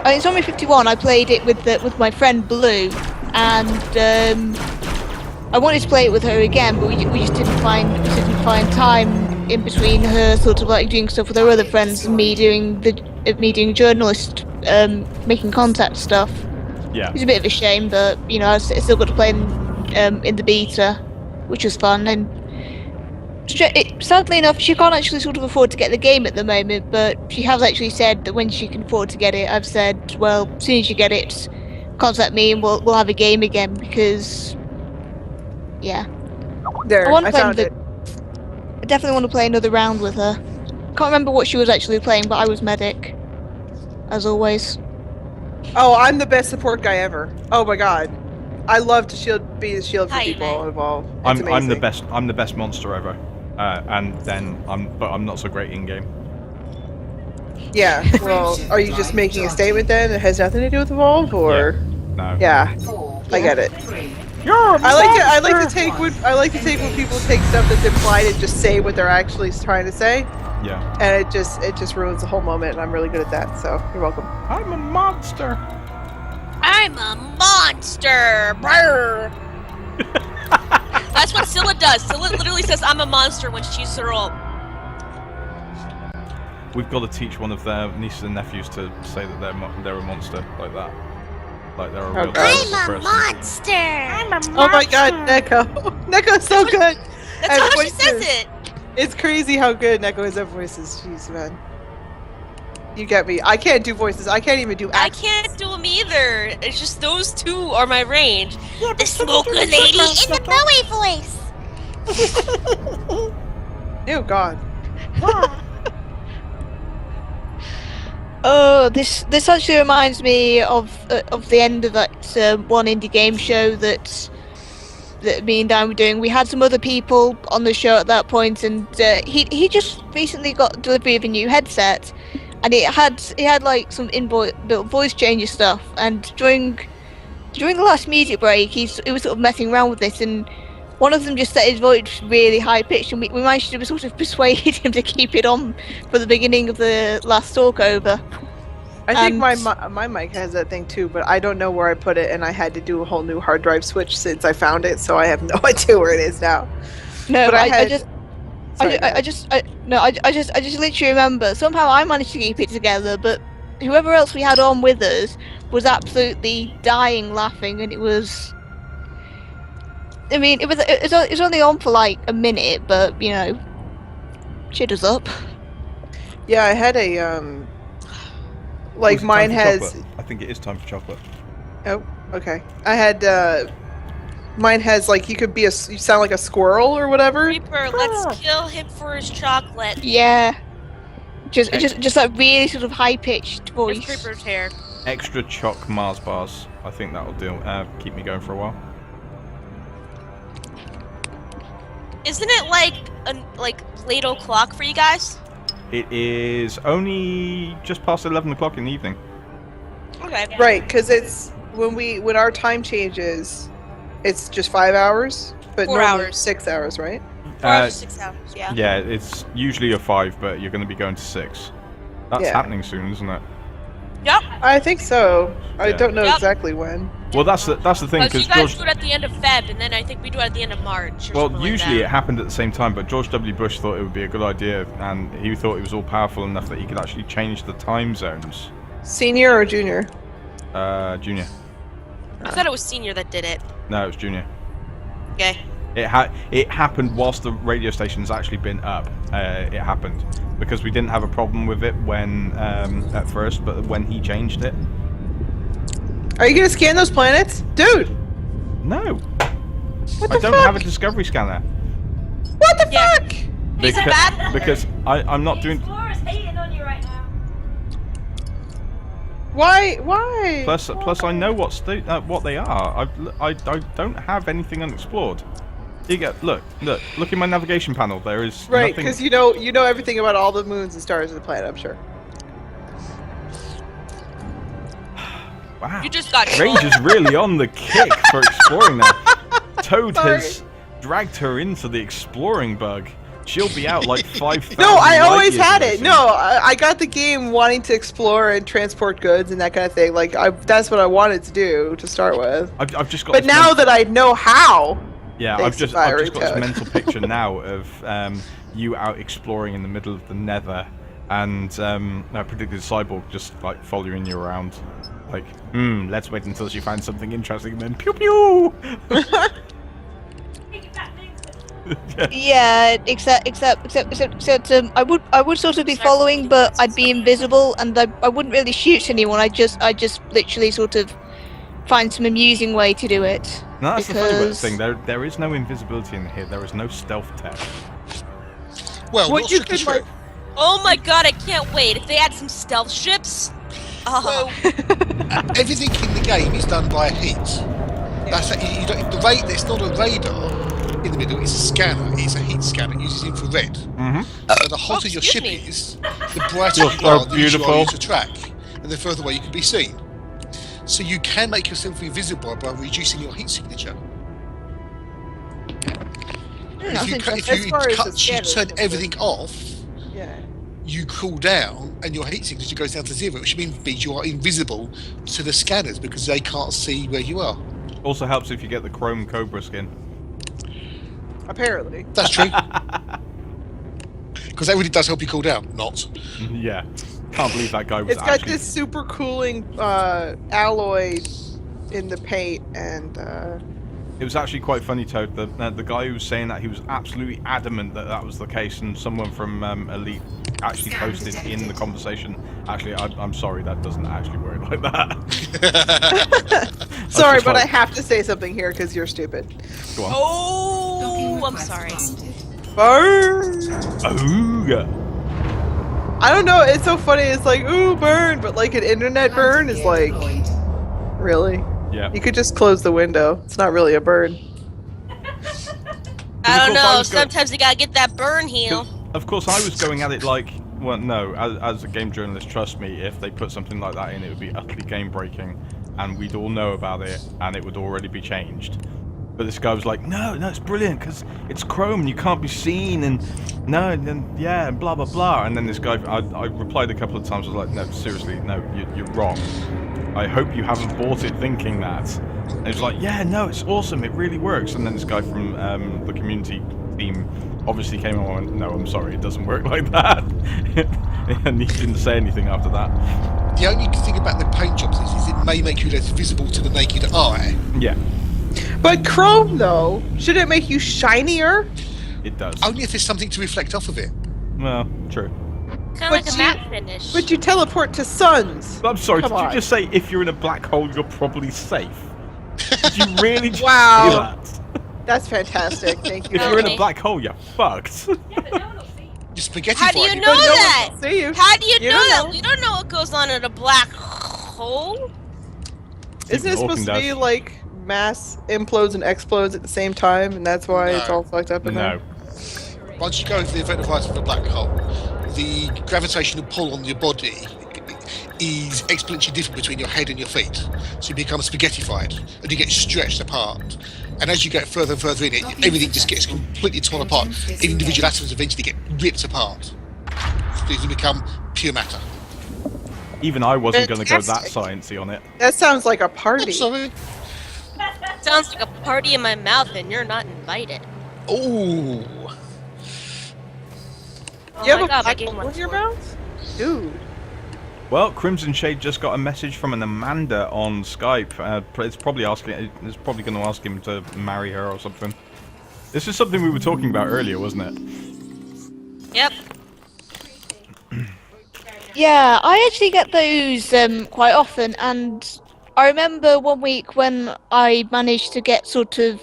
Insomnia 51 I played it with my friend Blue, and I wanted to play it with her again, but we just didn't find time in between her sort of like doing stuff with her other friends and me doing journalist making contact stuff. Yeah. It's a bit of a shame, but I still got to play in the beta, which was fun. And sadly enough, she can't actually sort of afford to get the game at the moment, but she has actually said that when she can afford to get it, I've said, well, as soon as you get it, contact me and we'll have a game again, because yeah. I found it. I definitely want to play another round with her. Can't remember what she was actually playing, but I was medic, as always. Oh, I'm the best support guy ever. Oh my god, I love to be the shield for people involved. I'm the best. I'm the best monster ever, and then I'm not so great in game. Yeah. Well, are you just making a statement then? It has nothing to do with Evolve, or? No. Yeah. I get it. I like to take when people take stuff that's implied and just say what they're actually trying to say. Yeah. And it just ruins the whole moment, and I'm really good at that. So you're welcome. I'm a monster. I'm a monster. Brr. That's what Scylla does. Scylla literally says, "I'm a monster" when she uses her ult. We've got to teach one of their nieces and nephews to say that they're a monster like that. Like they're a real I'm a monster. I'm a monster. Oh my god, Neko. Neko's so good. That's how she says it. It's crazy how good Neko is at voices. Jeez, man. You get me. I can't do voices. I can't even do accents. I can't do them either. It's just those two are my range. Yeah, the smoker lady in the Bowie voice. Oh god. Oh, this actually reminds me of the end of that one indie game show that me and Dan were doing. We had some other people on the show at that point, and he just recently got delivery of a new headset, and it had like some inbuilt voice changer stuff. And during the last media break, he was sort of messing around with this, and one of them just set his voice really high pitched, and we managed to sort of persuade him to keep it on for the beginning of the last talk over. I think my mic has that thing too, but I don't know where I put it, and I had to do a whole new hard drive switch since I found it, so I have no idea where it is now. No, but I just literally remember somehow I managed to keep it together, but whoever else we had on with us was absolutely dying laughing, and it was. I mean, it was only on for like a minute, but cheered us up. Yeah, I had a like mine has. Chocolate? I think it is time for chocolate. Oh, okay. I had mine has like you sound like a squirrel or whatever. Reaper, let's kill him for his chocolate. Yeah. Just that really sort of high pitched voice. It's Reaper's hair. Extra choc Mars bars. I think that'll do. Keep me going for a while. Isn't it like late o'clock for you guys? It is only just past 11 o'clock in the evening. Okay. Right, because it's when our time changes, it's just 5 hours, but 4 normally hours. 6 hours, right? 4 hours, 6 hours. Yeah. Yeah, it's usually a 5, but you're going to be going to 6. That's happening soon, isn't it? Yep. I think so. I don't know Yep. exactly when. Well, that's the thing, because you guys George. do it at the end of Feb, and then I think we do it at the end of March. Or Well, something usually like it happened at the same time, but George W. Bush thought it would be a good idea, and he thought he was all powerful enough that he could actually change the time zones. Senior or junior? Junior. I thought it was Senior that did it. No, it was Junior. Okay. It happened whilst the radio station's actually been up. It happened because we didn't have a problem with it when at first, but when he changed it. Are you gonna scan those planets, dude? No. What I the don't fuck? have a discovery scanner. What the fuck? Is it bad? Because I'm not doing. Explorer's hating on you right now. Why? Plus, I know what they are. I don't have anything unexplored. You get look in my navigation panel. There is Right, nothing. because you know everything about all the moons and stars of the planet, I'm sure. Wow. You just got Range is really on the kick for exploring now. Toad Sorry. has dragged her into the exploring bug. She'll be out like 5,000. No, I always light had years it. away No, I got the game wanting to explore and transport goods and that kind of thing. Like, that's what I wanted to do to start with. I've just got. But now that I know how, Yeah, I've just got this mental picture now of you out exploring in the middle of the Nether, and particularly the cyborg just like following you around, like, let's wait until she finds something interesting, and then pew pew. Yeah, except I would sort of be following, but I'd be invisible, and I wouldn't really shoot anyone. I just literally sort of find some amusing way to do it. No, that's the funny thing. There is no invisibility in here. There is no stealth tech. Well, what you could like. Oh my god, I can't wait. If they add some stealth ships. Oh. Well, everything in the game is done by heat. That's it's not a radar in the middle. It's a scanner. It's a heat scanner. It uses infrared. So the hotter your ship is, the brighter you are, the easier you are to track, and the further away you can be seen. So you can make yourself invisible by reducing your heat signature. If you turn everything off, you cool down and your heat signature goes down to 0, which means you are invisible to the scanners because they can't see where you are. Also helps if you get the chrome cobra skin. Apparently. That's true. Because that really does help you cool down. Not. Yeah. Can't believe that guy was It's got this super cooling alloy in the paint, and it was actually quite funny, Toad. The guy who was saying that, he was absolutely adamant that that was the case, and someone from Elite actually posted in the conversation, actually, I'm sorry, that doesn't actually work like that. Sorry, but I have to say something here because you're stupid. Go on. Oh, I'm sorry. Burn! Oh, yeah. I don't know, it's so funny, it's like, ooh, burn, but like an internet burn is like, really? Yeah. You could just close the window. It's not really a burn. I don't know, sometimes you gotta get that burn heal. Of course, I was going at it like, well, no, as a game journalist, trust me, if they put something like that in, it would be utterly game-breaking, and we'd all know about it, and it would already be changed. But this guy was like, no, it's brilliant, because it's chrome, and you can't be seen, and and blah, blah, blah. And then this guy, I replied a couple of times, I was like, no, seriously, no, you're wrong. I hope you haven't bought it thinking that. And he was like, yeah, no, it's awesome, it really works. And then this guy from the community team obviously came on and went, no, I'm sorry, it doesn't work like that. And he didn't say anything after that. The only thing about the paint jobs is it may make you less visible to the naked eye. Yeah. But chrome, though, should it make you shinier? It does. Only if there's something to reflect off of it. Well, true. Kind of like a matte finish. But you teleport to suns. I'm sorry, did you just say if you're in a black hole, you're probably safe? Did you really just wow. say that? That's fantastic, thank you. If you're in a black hole, you're fucked. You're spaghetti. How do you know that? See you. How do you know that? We don't know what goes on in a black hole. Isn't it supposed to be like mass implodes and explodes at the same time, and that's why it's all fucked up in there? Once you go into the event horizon of a black hole, the gravitational pull on your body is exponentially different between your head and your feet. So you become spaghettified, and you get stretched apart. And as you get further and further in it, everything just gets completely torn apart. Individual atoms eventually get ripped apart. So you become pure matter. Even I wasn't going to go that sciencey on it. That sounds like a party. I'm sorry. Sounds like a party in my mouth, and you're not invited. Ooh. You have a black hole in your mouth? Dude. Well, Crimson Shade just got a message from an Amanda on Skype. It's probably going to ask him to marry her or something. This is something we were talking about earlier, wasn't it? Yep. Yeah, I actually get those quite often, and I remember one week when I managed to get sort of.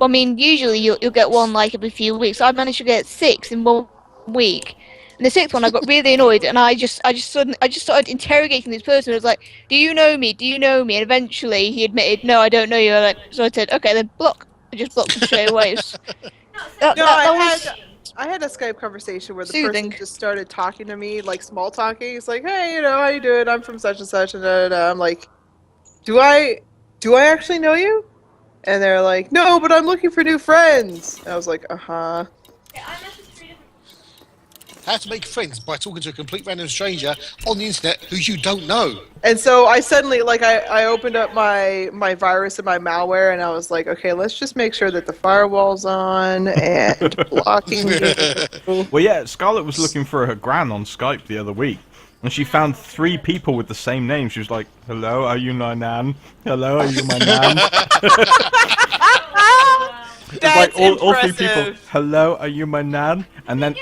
I mean, usually you'll get one like every few weeks. I managed to get 6 in 1 week. And the 6th one, I got really annoyed, and I just started interrogating this person. I was like, "Do you know me? Do you know me?" And eventually, he admitted, "No, I don't know you." So I said, "Okay, then block." I just blocked him straight away. I had a Skype conversation where the soothing. person just started talking to me, like small talking. It's like, "Hey, how you doing? I'm from such and such," and I'm like, "Do I actually know you?" And they're like, "No, but I'm looking for new friends." And I was like, "Uh-huh." how to make friends by talking to a complete random stranger on the internet who you don't know. And so I suddenly, like, I opened up my virus and my malware, and I was like, okay, let's just make sure that the firewall's on and blocking. Well, yeah, Scarlett was looking for her gran on Skype the other week, and she found 3 people with the same name. She was like, "Hello, are you my nan? Hello, are you my nan?" That's like all 3 impressive. people. "Hello, are you my nan?" And then.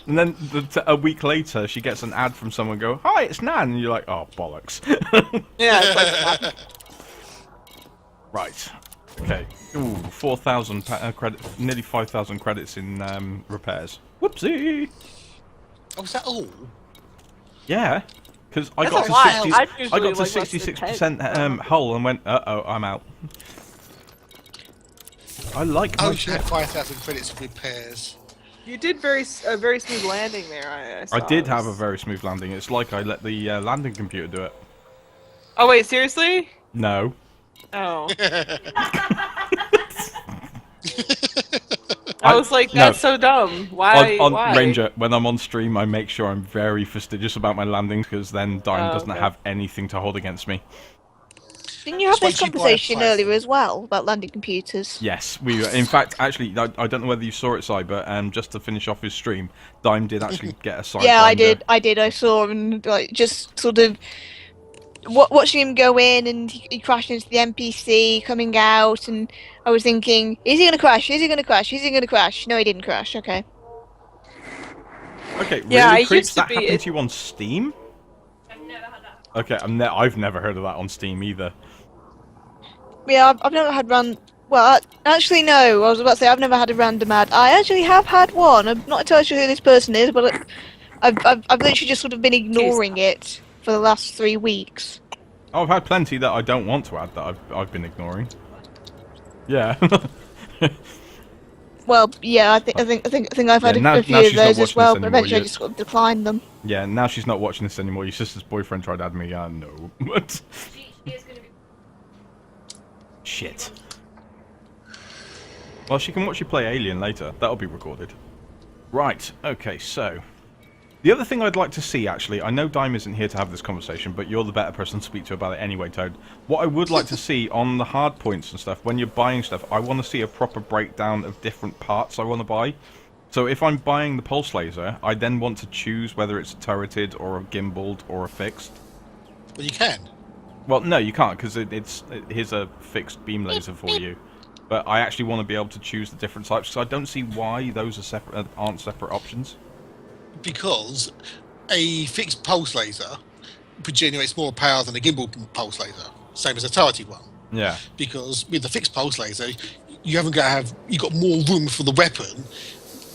And then a week later, she gets an ad from someone go, "Hi, it's Nan," and you're like, "Oh, bollocks." Yeah, it's like Right. Okay. Ooh, 4,000 credit, nearly 5,000 credits in repairs. Whoopsie. Oh, is that all? Yeah, because I That's got a to lot. 60, I'd I usually got to like less than 66% hull and went, "Uh-oh, I'm out." I like my Oh, she had shit. 5,000 credits of repairs. you did a very smooth landing there. I did have a very smooth landing. It's like I let the landing computer do it. Oh wait, seriously? No. Oh. I was like, that's so dumb. Why? On why? Ranger, when I'm on stream, I make sure I'm very fastidious about my landings, because then Dime doesn't have anything to hold against me. Didn't you have Just this wait till you buy a conversation Python. earlier as well about landing computers? Yes, we. In fact, actually, I don't know whether you saw it, Si, but just to finish off his stream, Dime did actually get a side. Yeah, I did. I saw him like just sort of watching him go in, and he crashed into the NPC coming out, and I was thinking, is he gonna crash? Is he gonna crash? Is he gonna crash? No, he didn't crash. Okay. Okay, really, Yeah, I Creeps, used to that be- happened to you on Steam? I've never had that. Okay, I've never heard of that on Steam either. Yeah, I've never had Well, actually, no. I was about to say I've never had a random ad. I actually have had one. I'm not entirely sure who this person is, but I've literally just sort of been ignoring it for the last 3 weeks. Oh, I've had plenty that I don't want to add that I've been ignoring. Yeah. Well, yeah, I think I've had now a few she's of not those as watching well, this but anymore, eventually I yeah. just sort of declined them. Yeah, now she's not watching this anymore. Your sister's boyfriend tried to add me. No. What? She is going to be. Shit. Well, she can watch you play Alien later. That'll be recorded. Right, okay, so... The other thing I'd like to see, actually, I know Dime isn't here to have this conversation, but you're the better person to speak to about it anyway, Toad. What I would like to see on the hard points and stuff, when you're buying stuff, I want to see a proper breakdown of different parts I want to buy. So if I'm buying the pulse laser, I then want to choose whether it's a turreted or a gimbaled or a fixed. Well, you can. Well, no, you can't, because here's a fixed beam laser for you. But I actually want to be able to choose the different types, so I don't see why those are separate, aren't separate options. Because a fixed pulse laser generates more power than a gimbal pulse laser, same as a turreted one. Yeah. Because with the fixed pulse laser, you've got more room for the weapon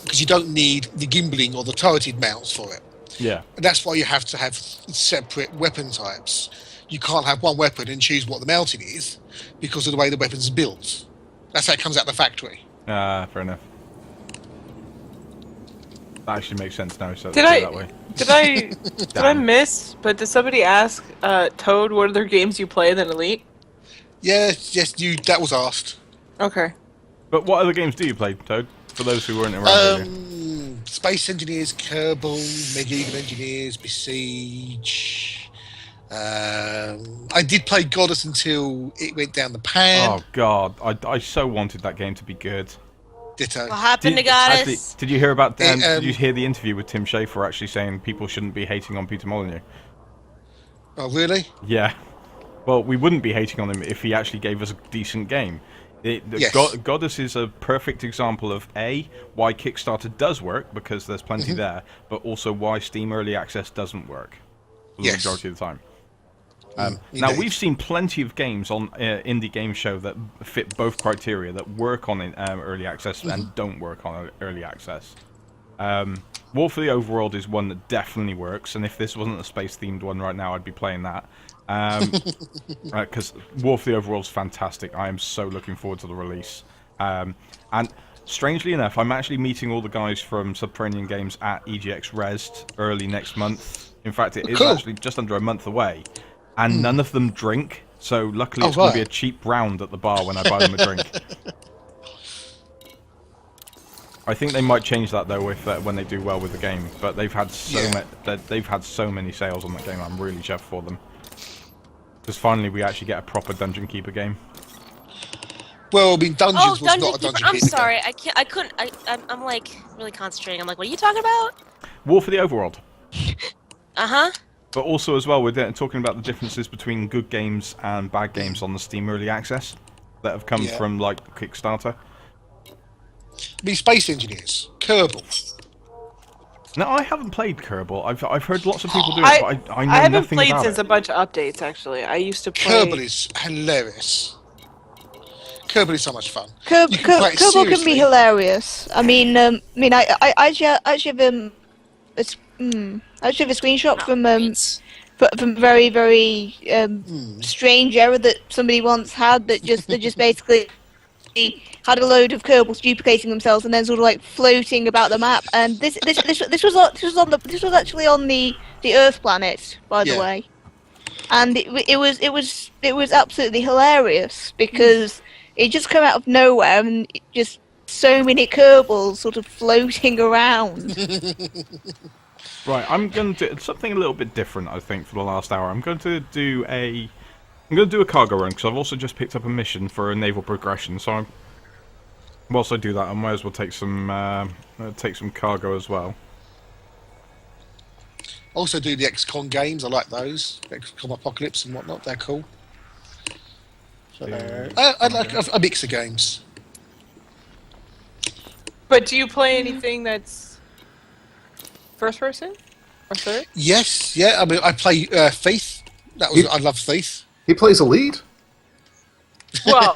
because you don't need the gimbling or the turreted mounts for it. Yeah. And that's why you have to have separate weapon types. You can't have one weapon and choose what the mounting is because of the way the weapon's built. That's how it comes out the factory. Fair enough. That actually makes sense now. So Did that way. Did I miss? But did somebody ask Toad what other games you play than Elite? Yes, that was asked. Okay. But what other games do you play, Toad? For those who weren't around earlier. Space Engineers, Kerbal, Medieval Engineers, Besiege. I did play Goddess until it went down the pan. Oh god, I so wanted that game to be good. Ditto. What happened to Goddess? Actually, did you hear about? Did you hear the interview with Tim Schafer actually saying people shouldn't be hating on Peter Molyneux? Oh, really? Yeah. Well, we wouldn't be hating on him if he actually gave us a decent game. Yes. Goddess is a perfect example of A, why Kickstarter does work, because there's plenty there, but also why Steam Early Access doesn't work for the majority of the time. Now, we've seen plenty of games on Indie Game Show that fit both criteria, that work on Early Access and don't work on Early Access. War for the Overworld is one that definitely works, and if this wasn't a space-themed one right now, I'd be playing that. Because War for the Overworld's fantastic. I am so looking forward to the release. And strangely enough, I'm actually meeting all the guys from Subterranean Games at EGX Rezzed early next month. In fact, it is actually just under a month away. And none of them drink, so luckily it's going to be a cheap round at the bar when I buy them a drink. I think they might change that though if when they do well with the game. But they've had so many sales on that game. I'm really chuffed for them. Because finally we actually get a proper Dungeon Keeper game. Well, I mean, Dungeons was not a Dungeon Keeper. I'm sorry, I'm like really concentrating. I'm like, what are you talking about? War for the Overworld. Uh-huh. But also as well, we're talking about the differences between good games and bad games on the Steam Early Access that have come from, like, Kickstarter. I mean, Space Engineers, Kerbal. No, I haven't played Kerbal. I've heard lots of people do it, but I know nothing about it. I haven't played since a bunch of updates, actually. I used to play... Kerbal is hilarious. Kerbal is so much fun. Kerbal can be hilarious. I actually have a screenshot from very, very strange error that somebody once had that just basically had a load of Kerbals duplicating themselves and then sort of like floating about the map. And this was actually on the Earth planet, by the way, and it was absolutely hilarious because it just came out of nowhere and just so many Kerbals sort of floating around. Right, I'm going to do something a little bit different, I think, for the last hour. I'm going to do a cargo run, because I've also just picked up a mission for a naval progression, so whilst I do that, I might as well take some cargo as well. Also do the XCOM games, I like those. XCOM Apocalypse and whatnot, they're cool. So, I like a mix of games. But do you play anything that's first person or third? Yes, yeah. I mean, I play Thief. I love Thief. He plays a lead. Well,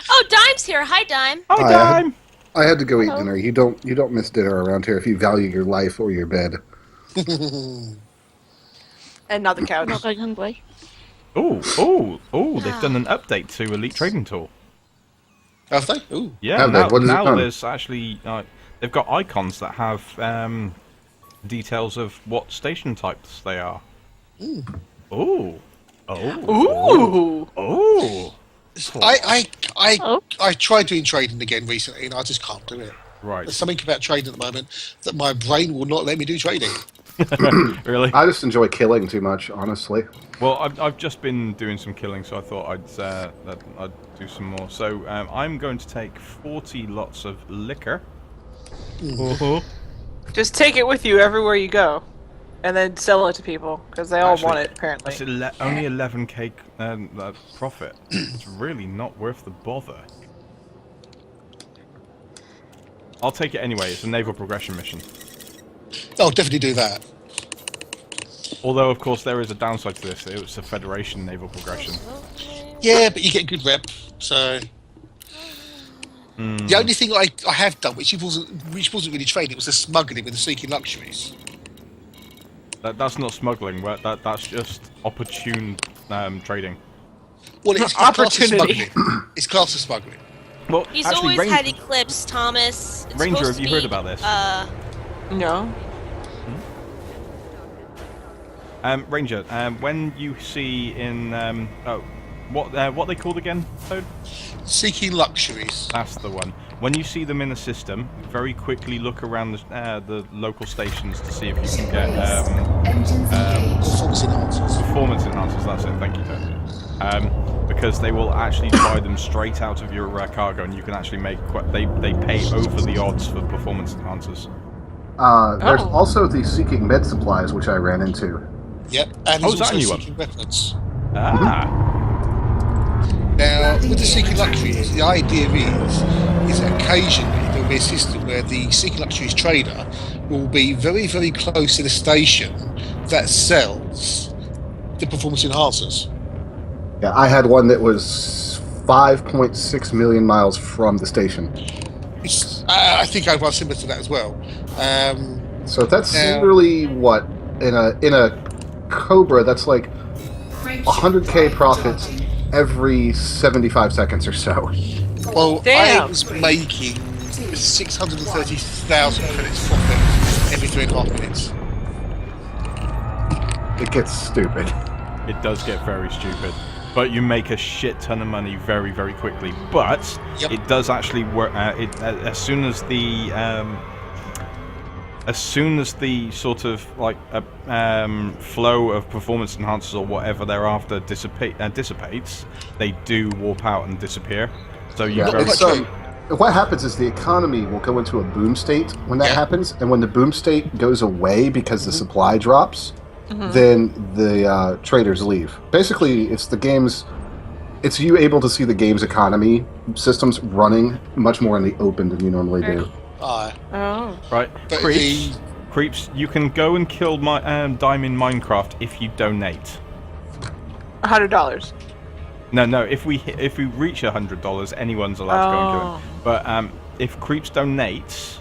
oh, Dime's here. Hi, Dime. Hi, Dime. I had to go eat dinner. You don't miss dinner around here if you value your life or your bed. And not the couch. Not going hungry. Oh! They've done an update to Elite Trading Tool. Have they? Ooh. Yeah. Now there's actually they've got icons that have details of what station types they are. Ooh. I tried doing trading again recently, and I just can't do it. Right. There's something about trading at the moment that my brain will not let me do trading. Really? I just enjoy killing too much, honestly. Well, I've just been doing some killing, so I thought I'd do some more. So I'm going to take 40 lots of liquor. Just take it with you everywhere you go, and then sell it to people because they all want it. Apparently, it's only 11k profit. It's really not worth the bother. I'll take it anyway. It's a naval progression mission. Oh, definitely do that. Although, of course, there is a downside to this. It's a Federation naval progression. Yeah, but you get good rep, so... The only thing I have done, which wasn't really trading, was the smuggling with the Seeking Luxuries. That's not smuggling. That's just opportune trading. Well, it's classed as smuggling. It's classed as smuggling. Well, He's actually, always had Eclipse, Thomas. It's Ranger, supposed have you heard about this? No. Ranger, when you see in what they called again, Toad? Seeking Luxuries. That's the one. When you see them in the system, very quickly look around the local stations to see if you can get performance enhancers. Performance enhancers. That's it. Thank you, Toad. Because they will actually buy them straight out of your cargo, and you can actually make they pay over the odds for performance enhancers. There's also the Seeking Med Supplies, which I ran into. Yep, and there's also Seeking Weapons. Now, with the Seeking Luxuries, the idea is that occasionally there will be a system where the Seeking Luxuries trader will be very, very close to the station that sells the performance enhancers. Yeah, I had one that was 5.6 million miles from the station. I think I was similar to that as well. So that's really what in a Cobra. That's like 100k profits every 75 seconds or so. Well, I was making 630,000 credits profit every 3.5 minutes. It gets stupid. It does get very stupid. but you make a shit ton of money very, very quickly. But it does actually work. As soon as the sort of like flow of performance enhancers or whatever thereafter dissipates, they do warp out and disappear. So you what happens is the economy will go into a boom state when that happens, and when the boom state goes away because the supply drops, then the traders leave. Basically, it's you able to see the game's economy systems running much more in the open than you normally do. Right. Creeps, you can go and kill Dime in Minecraft if you donate. $100. No. If we reach $100, anyone's allowed to go and kill him. But if Creeps donates,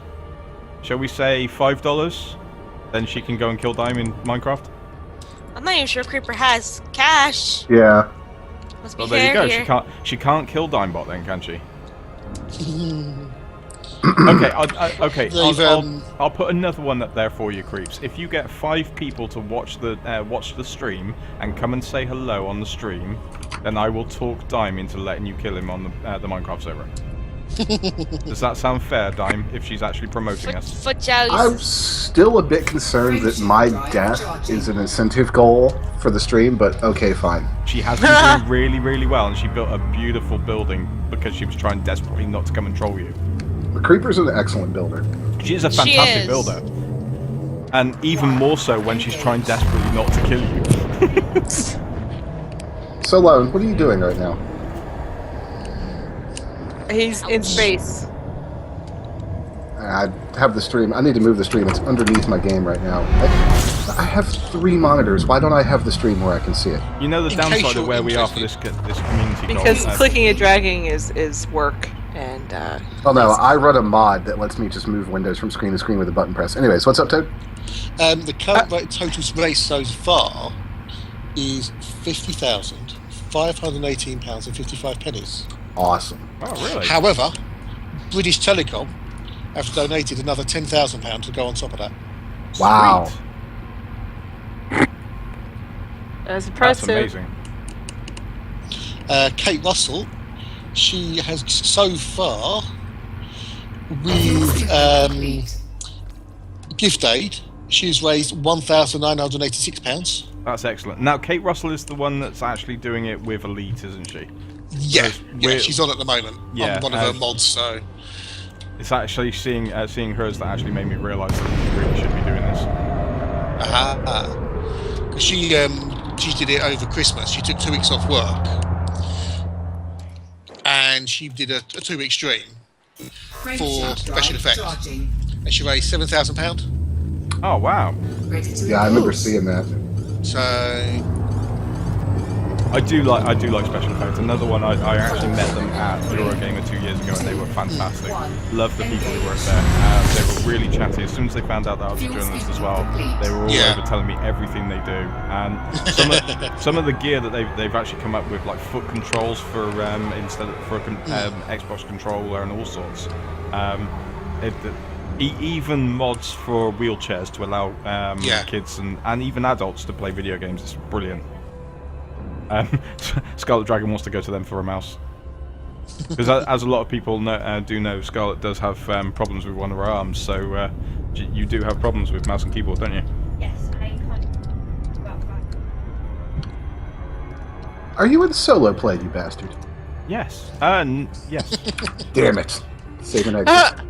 shall we say $5, then she can go and kill Dime in Minecraft. I'm not even sure Creeper has cash. Yeah. Must be Well, there you go. here. She can't kill Dimebot then, can she? Okay. I'll put another one up there for you, Creeps. If you get 5 people to watch the stream and come and say hello on the stream, then I will talk Dime into letting you kill him on the Minecraft server. Does that sound fair, Dime, if she's actually promoting us? I'm still a bit concerned that my death is an incentive goal for the stream, but okay, fine. She has been doing really, really well, and she built a beautiful building because she was trying desperately not to come and troll you. The Creeper's an excellent builder. She is a fantastic builder. And even more so when she's trying desperately not to kill you. So, Lone, what are you doing right now? He's in space. I have the stream. I need to move the stream. It's underneath my game right now. I have 3 monitors. Why don't I have the stream where I can see it? You know the downside of where we are for this community. Because clicking and dragging is work. And oh no, I run a mod that lets me just move windows from screen to screen with a button press. Anyways, what's up, Toad? The current total space so far is £50,518.55. Awesome. Oh, really? However, British Telecom have donated another £10,000 to go on top of that. Wow. Sweet. That's impressive. That's amazing. Kate Russell, she has so far with gift aid, she's raised £1,986. That's excellent. Now, Kate Russell is the one that's actually doing it with Elite, isn't she? Yeah, she's on at the moment. Yeah, I'm one of her mods, so it's actually seeing hers that actually made me realise that we really should be doing this. She did it over Christmas. She took 2 weeks off work, and she did a 2-week stream for special effects, and she raised £7,000. Oh wow! Yeah, I remember seeing that. So I do like special effects. Another one, I actually met them at Eurogamer 2 years ago, and they were fantastic. Love the people who worked there. They were really chatty. As soon as they found out that I was a journalist as well, they were all over telling me everything they do. And some of the gear that they've actually come up with, like foot controls for instead of for Xbox controller and all sorts. Even mods for wheelchairs to allow kids and even adults to play video games. It's brilliant. Scarlet Dragon wants to go to them for a mouse. Because as a lot of people do know, Scarlet does have problems with one of her arms, so you do have problems with mouse and keyboard, don't you? Yes, I can't. Are you in solo play, you bastard? Yes. Yes. Damn it. Save an exit.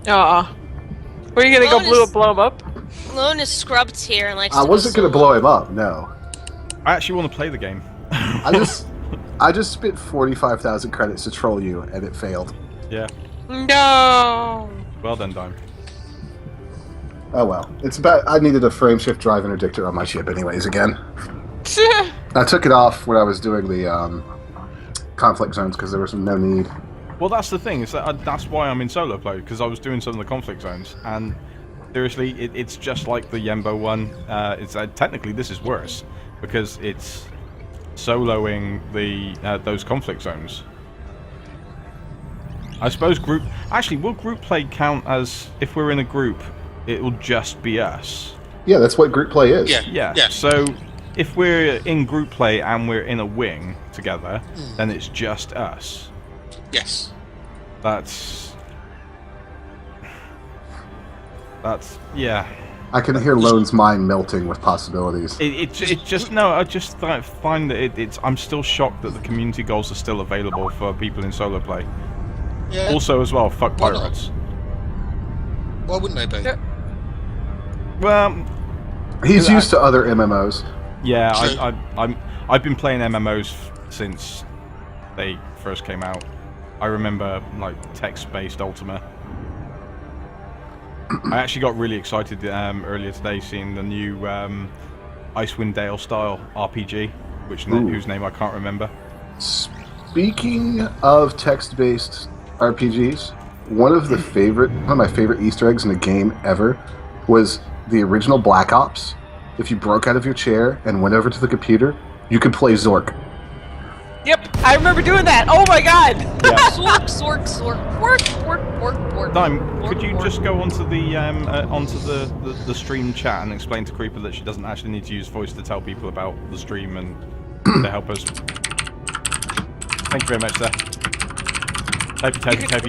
Were you gonna go blow him up? Lone is scrubbed here and like. I wasn't gonna blow him up, no. I actually want to play the game. I just spent 45,000 credits to troll you, and it failed. Yeah. No. Well done, Dime. Oh well, it's about. I needed a frame shift drive interdictor on my ship, anyways. Again, I took it off when I was doing the conflict zones because there was no need. Well, that's the thing. Is that that's why I'm in solo play, because I was doing some of the conflict zones, and seriously, it's just like the Yembo one. It's technically this is worse because it's soloing those conflict zones. I suppose group. Actually, will group play count as if we're in a group? It will just be us. Yeah, that's what group play is. Yeah. So if we're in group play and we're in a wing together, then it's just us. Yes. That's yeah. I can hear Lone's mind melting with possibilities. I just find that I'm still shocked that the community goals are still available for people in solo play. Yeah. Also, as well, fuck Why pirates. Why wouldn't they be? Yeah. Well, He's used to other MMOs. yeah, I've been playing MMOs since they first came out. I remember like text-based Ultima. I actually got really excited earlier today seeing the new Icewind Dale style RPG, whose name I can't remember. Speaking of text-based RPGs, one of my favorite Easter eggs in a game ever was the original Black Ops. If you broke out of your chair and went over to the computer, you could play Zork. Yep, I remember doing that. Oh my god! Yeah. Work. Dime, could you just go onto the stream chat and explain to Creeper that she doesn't actually need to use voice to tell people about the stream and to help us? Thank you very much, sir. We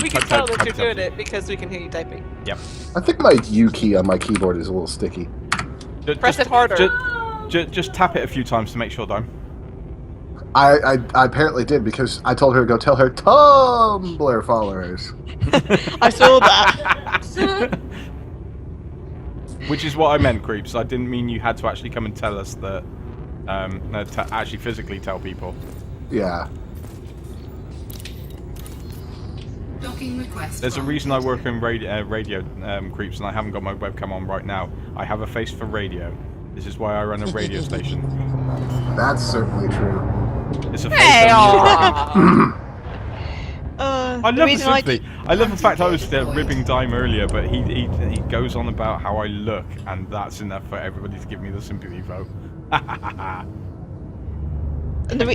can tell that you're doing it because we can hear you typing. Yep. I think my U key on my keyboard is a little sticky. Press it harder. Just tap it a few times to make sure, Dime. I apparently did because I told her to go tell her Tumblr followers. I saw that. Which is what I meant, Creeps. I didn't mean you had to actually come and tell us that. To actually physically tell people. Yeah. Docking request. There's a reason I work in radio Creeps, and I haven't got my webcam on right now. I have a face for radio. This is why I run a radio station. That's certainly true. It's a face I love the reason sympathy. I love the fact I was ribbing Dime earlier, but he goes on about how I look, and that's enough for everybody to give me the sympathy vote. And the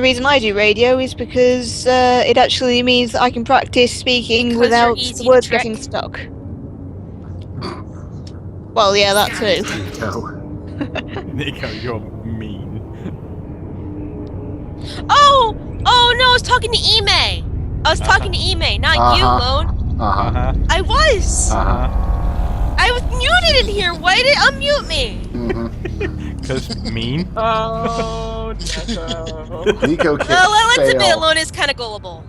reason I do radio is because it actually means that I can practice speaking Because without you're easy the to words trick. getting stuck. Well, yeah, that too. Nico, you're mean. Oh no, I was talking to Ime. I was talking to Ime, not you, Lone. I was. I was muted in here. Why did it unmute me? Because mean. Oh, no. Nico can't Well, let's admit, fail. Lone is kind of gullible.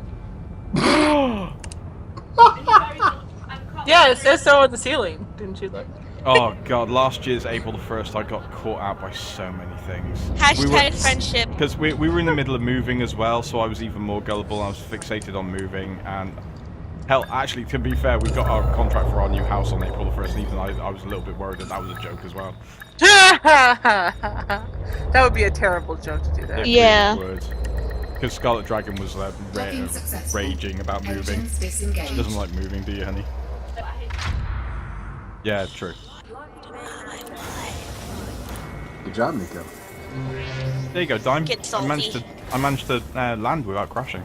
Yeah, it says so on the ceiling. Didn't you look? Oh god, last year's April the 1st, I got caught out by so many things. Hashtag friendship. Because we were in the middle of moving as well, so I was even more gullible. I was fixated on moving, and hell, actually, to be fair, we got our contract for our new house on April the 1st, and even I was a little bit worried that was a joke as well. That would be a terrible joke to do that. Yeah. Because Scarlet Dragon was raging about moving. She doesn't like moving, do you, honey? Yeah, true. Good job, Nico. There you go, Dime. Get salty. I managed to land without crashing.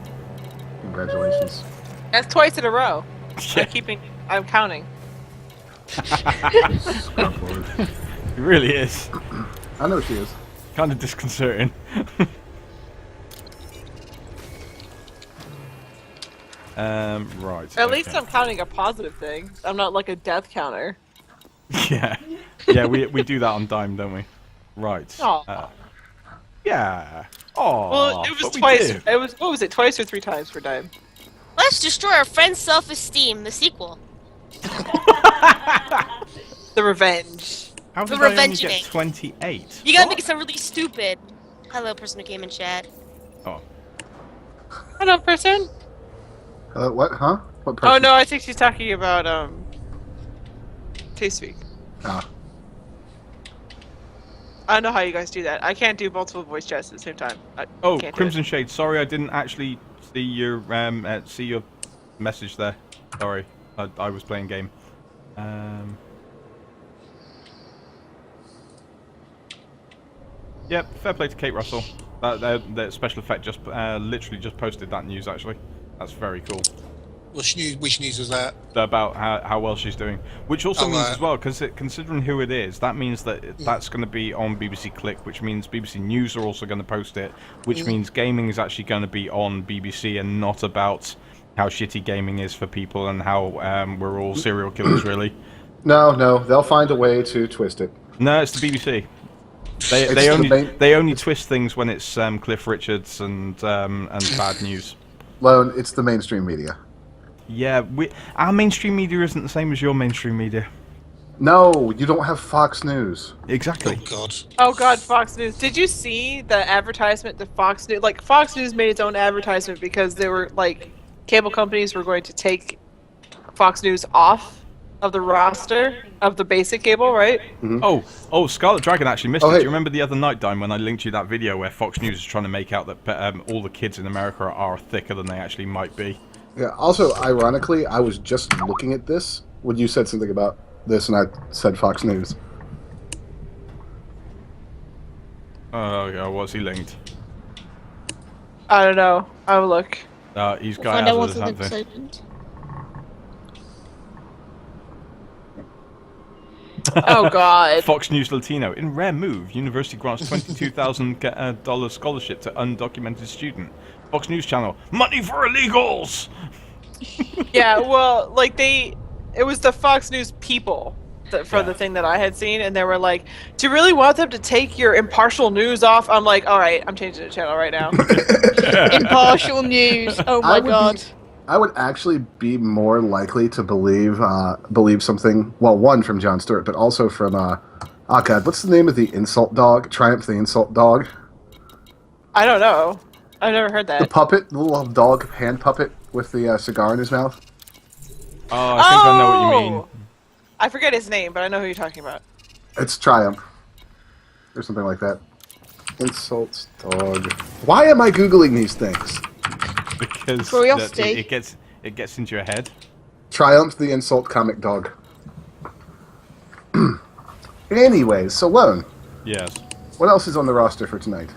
Congratulations. That's twice in a row. Yeah. I'm counting. It really is. I know she is. Kind of disconcerting. Right. At least I'm counting a positive thing. I'm not like a death counter. Yeah. We do that on Dime, don't we? Right. Aw. Yeah. Oh. Well, it was twice. It was, what was it? Twice or 3 times for Dime? Let's destroy our friend's self-esteem. The sequel. The revenge. How did The I only revenging. get 28? You gotta make it sound really stupid. Hello, person who came in chat. Oh. Hello, person. What? Huh? What person? Oh no, I think she's talking about Taste Speak. Ah. I don't know how you guys do that. I can't do multiple voice chats at the same time. Oh, can't do Crimson Shade. Sorry, I didn't actually see your message there. Sorry, I was playing game. Yep, fair play to Kate Russell. The special effect just literally just posted that news actually. That's very cool. Which news was that? About how well she's doing. Which also means as well, because considering who it is, that means that that's going to be on BBC Click, which means BBC News are also going to post it, which means gaming is actually going to be on BBC and not about how shitty gaming is for people and how we're all serial killers, really. No, they'll find a way to twist it. No, it's the BBC. They only twist things when it's Cliff Richards and bad news. Lone, it's the mainstream media. Yeah, our mainstream media isn't the same as your mainstream media. No, you don't have Fox News. Exactly. Oh God, Fox News. Did you see the advertisement that Fox News? Like Fox News made its own advertisement because they were like cable companies were going to take Fox News off of the roster of the basic cable, right? Mm-hmm. Oh, Scarlet Dragon actually missed it. Do you remember the other night, Dime, when I linked you that video where Fox News is trying to make out that all the kids in America are thicker than they actually might be? Yeah, also, ironically, I was just looking at this when you said something about this, and I said Fox News. Oh, yeah, what's he linked? I don't know. I will look. He's got We'll something. opened. Oh God. Fox News Latino. In rare move, university grants $22,000 scholarship to undocumented student. Fox News Channel. Money for illegals! Yeah, well, like it was the Fox News people for the thing that I had seen, and they were like, "Do you really want them to take your impartial news off?" I'm like, "All right, I'm changing the channel right now." Impartial news. Oh my God. I would actually be more likely to believe something. Well, one from Jon Stewart, but also from oh God, what's the name of the insult dog? Triumph the insult dog. I don't know. I've never heard that. The puppet, the little dog hand puppet with the cigar in his mouth. Oh, I think I know what you mean. I forget his name, but I know who you're talking about. It's Triumph, or something like that. Insults dog. Why am I googling these things? Because curiosity. It gets into your head. Triumph the insult comic dog. Anyways, so Lone. Yes. What else is on the roster for tonight?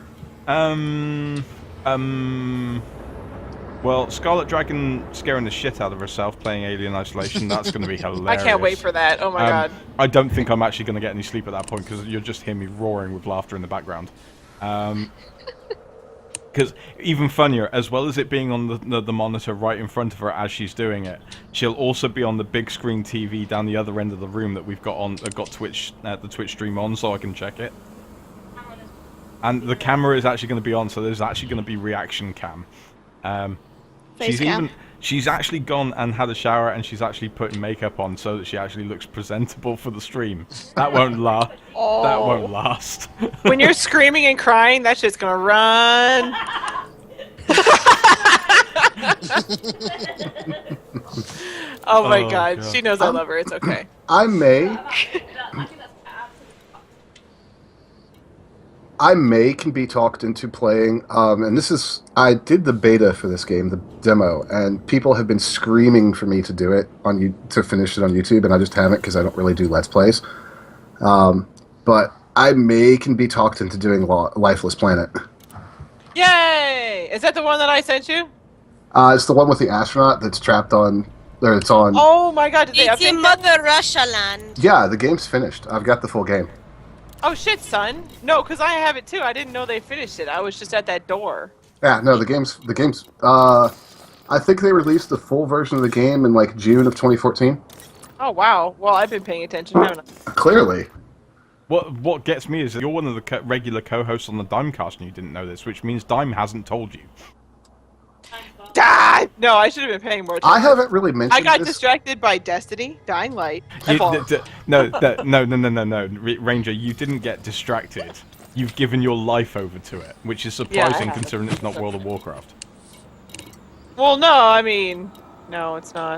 Well, Scarlet Dragon scaring the shit out of herself playing Alien Isolation. That's going to be hilarious. I can't wait for that. Oh my God. I don't think I'm actually going to get any sleep at that point because you'll just hear me roaring with laughter in the background. Because even funnier, as well as it being on the monitor right in front of her as she's doing it, she'll also be on the big screen TV down the other end of the room that we've got on. Got Twitch, the Twitch stream on, so I can check it. And the camera is actually going to be on, so there's actually going to be reaction cam. She's actually gone and had a shower, and she's actually putting makeup on so that she actually looks presentable for the stream. That won't last. Oh. That won't last. When you're screaming and crying, that shit's gonna run. Oh my God, she knows I love her. It's okay. I can be talked into playing, and this is, I did the beta for this game, the demo, and people have been screaming for me to do it, to finish it on YouTube, and I just haven't because I don't really do Let's Plays. But I can be talked into doing Lifeless Planet. Yay! Is that the one that I sent you? It's the one with the astronaut that's trapped on, or it's on. Oh my God, did they It's update in that? Mother Russia land. Yeah, the game's finished. I've got the full game. Oh shit, son. No, because I have it too. I didn't know they finished it. I was just at that door. Yeah, no, the game's, I think they released the full version of the game in like June of 2014. Oh wow. Well, I've been paying attention, haven't I? Clearly. What gets me is that you're one of the regular co-hosts on the Dimecast and you didn't know this, which means Dime hasn't told you. Ah, no, I should have been paying more attention. I haven't really mentioned I got this. distracted by Destiny, Dying Light, No, Ranger, you didn't get distracted. You've given your life over to it, which is surprising considering it's not World of Warcraft. Well, no, I mean, no, it's not.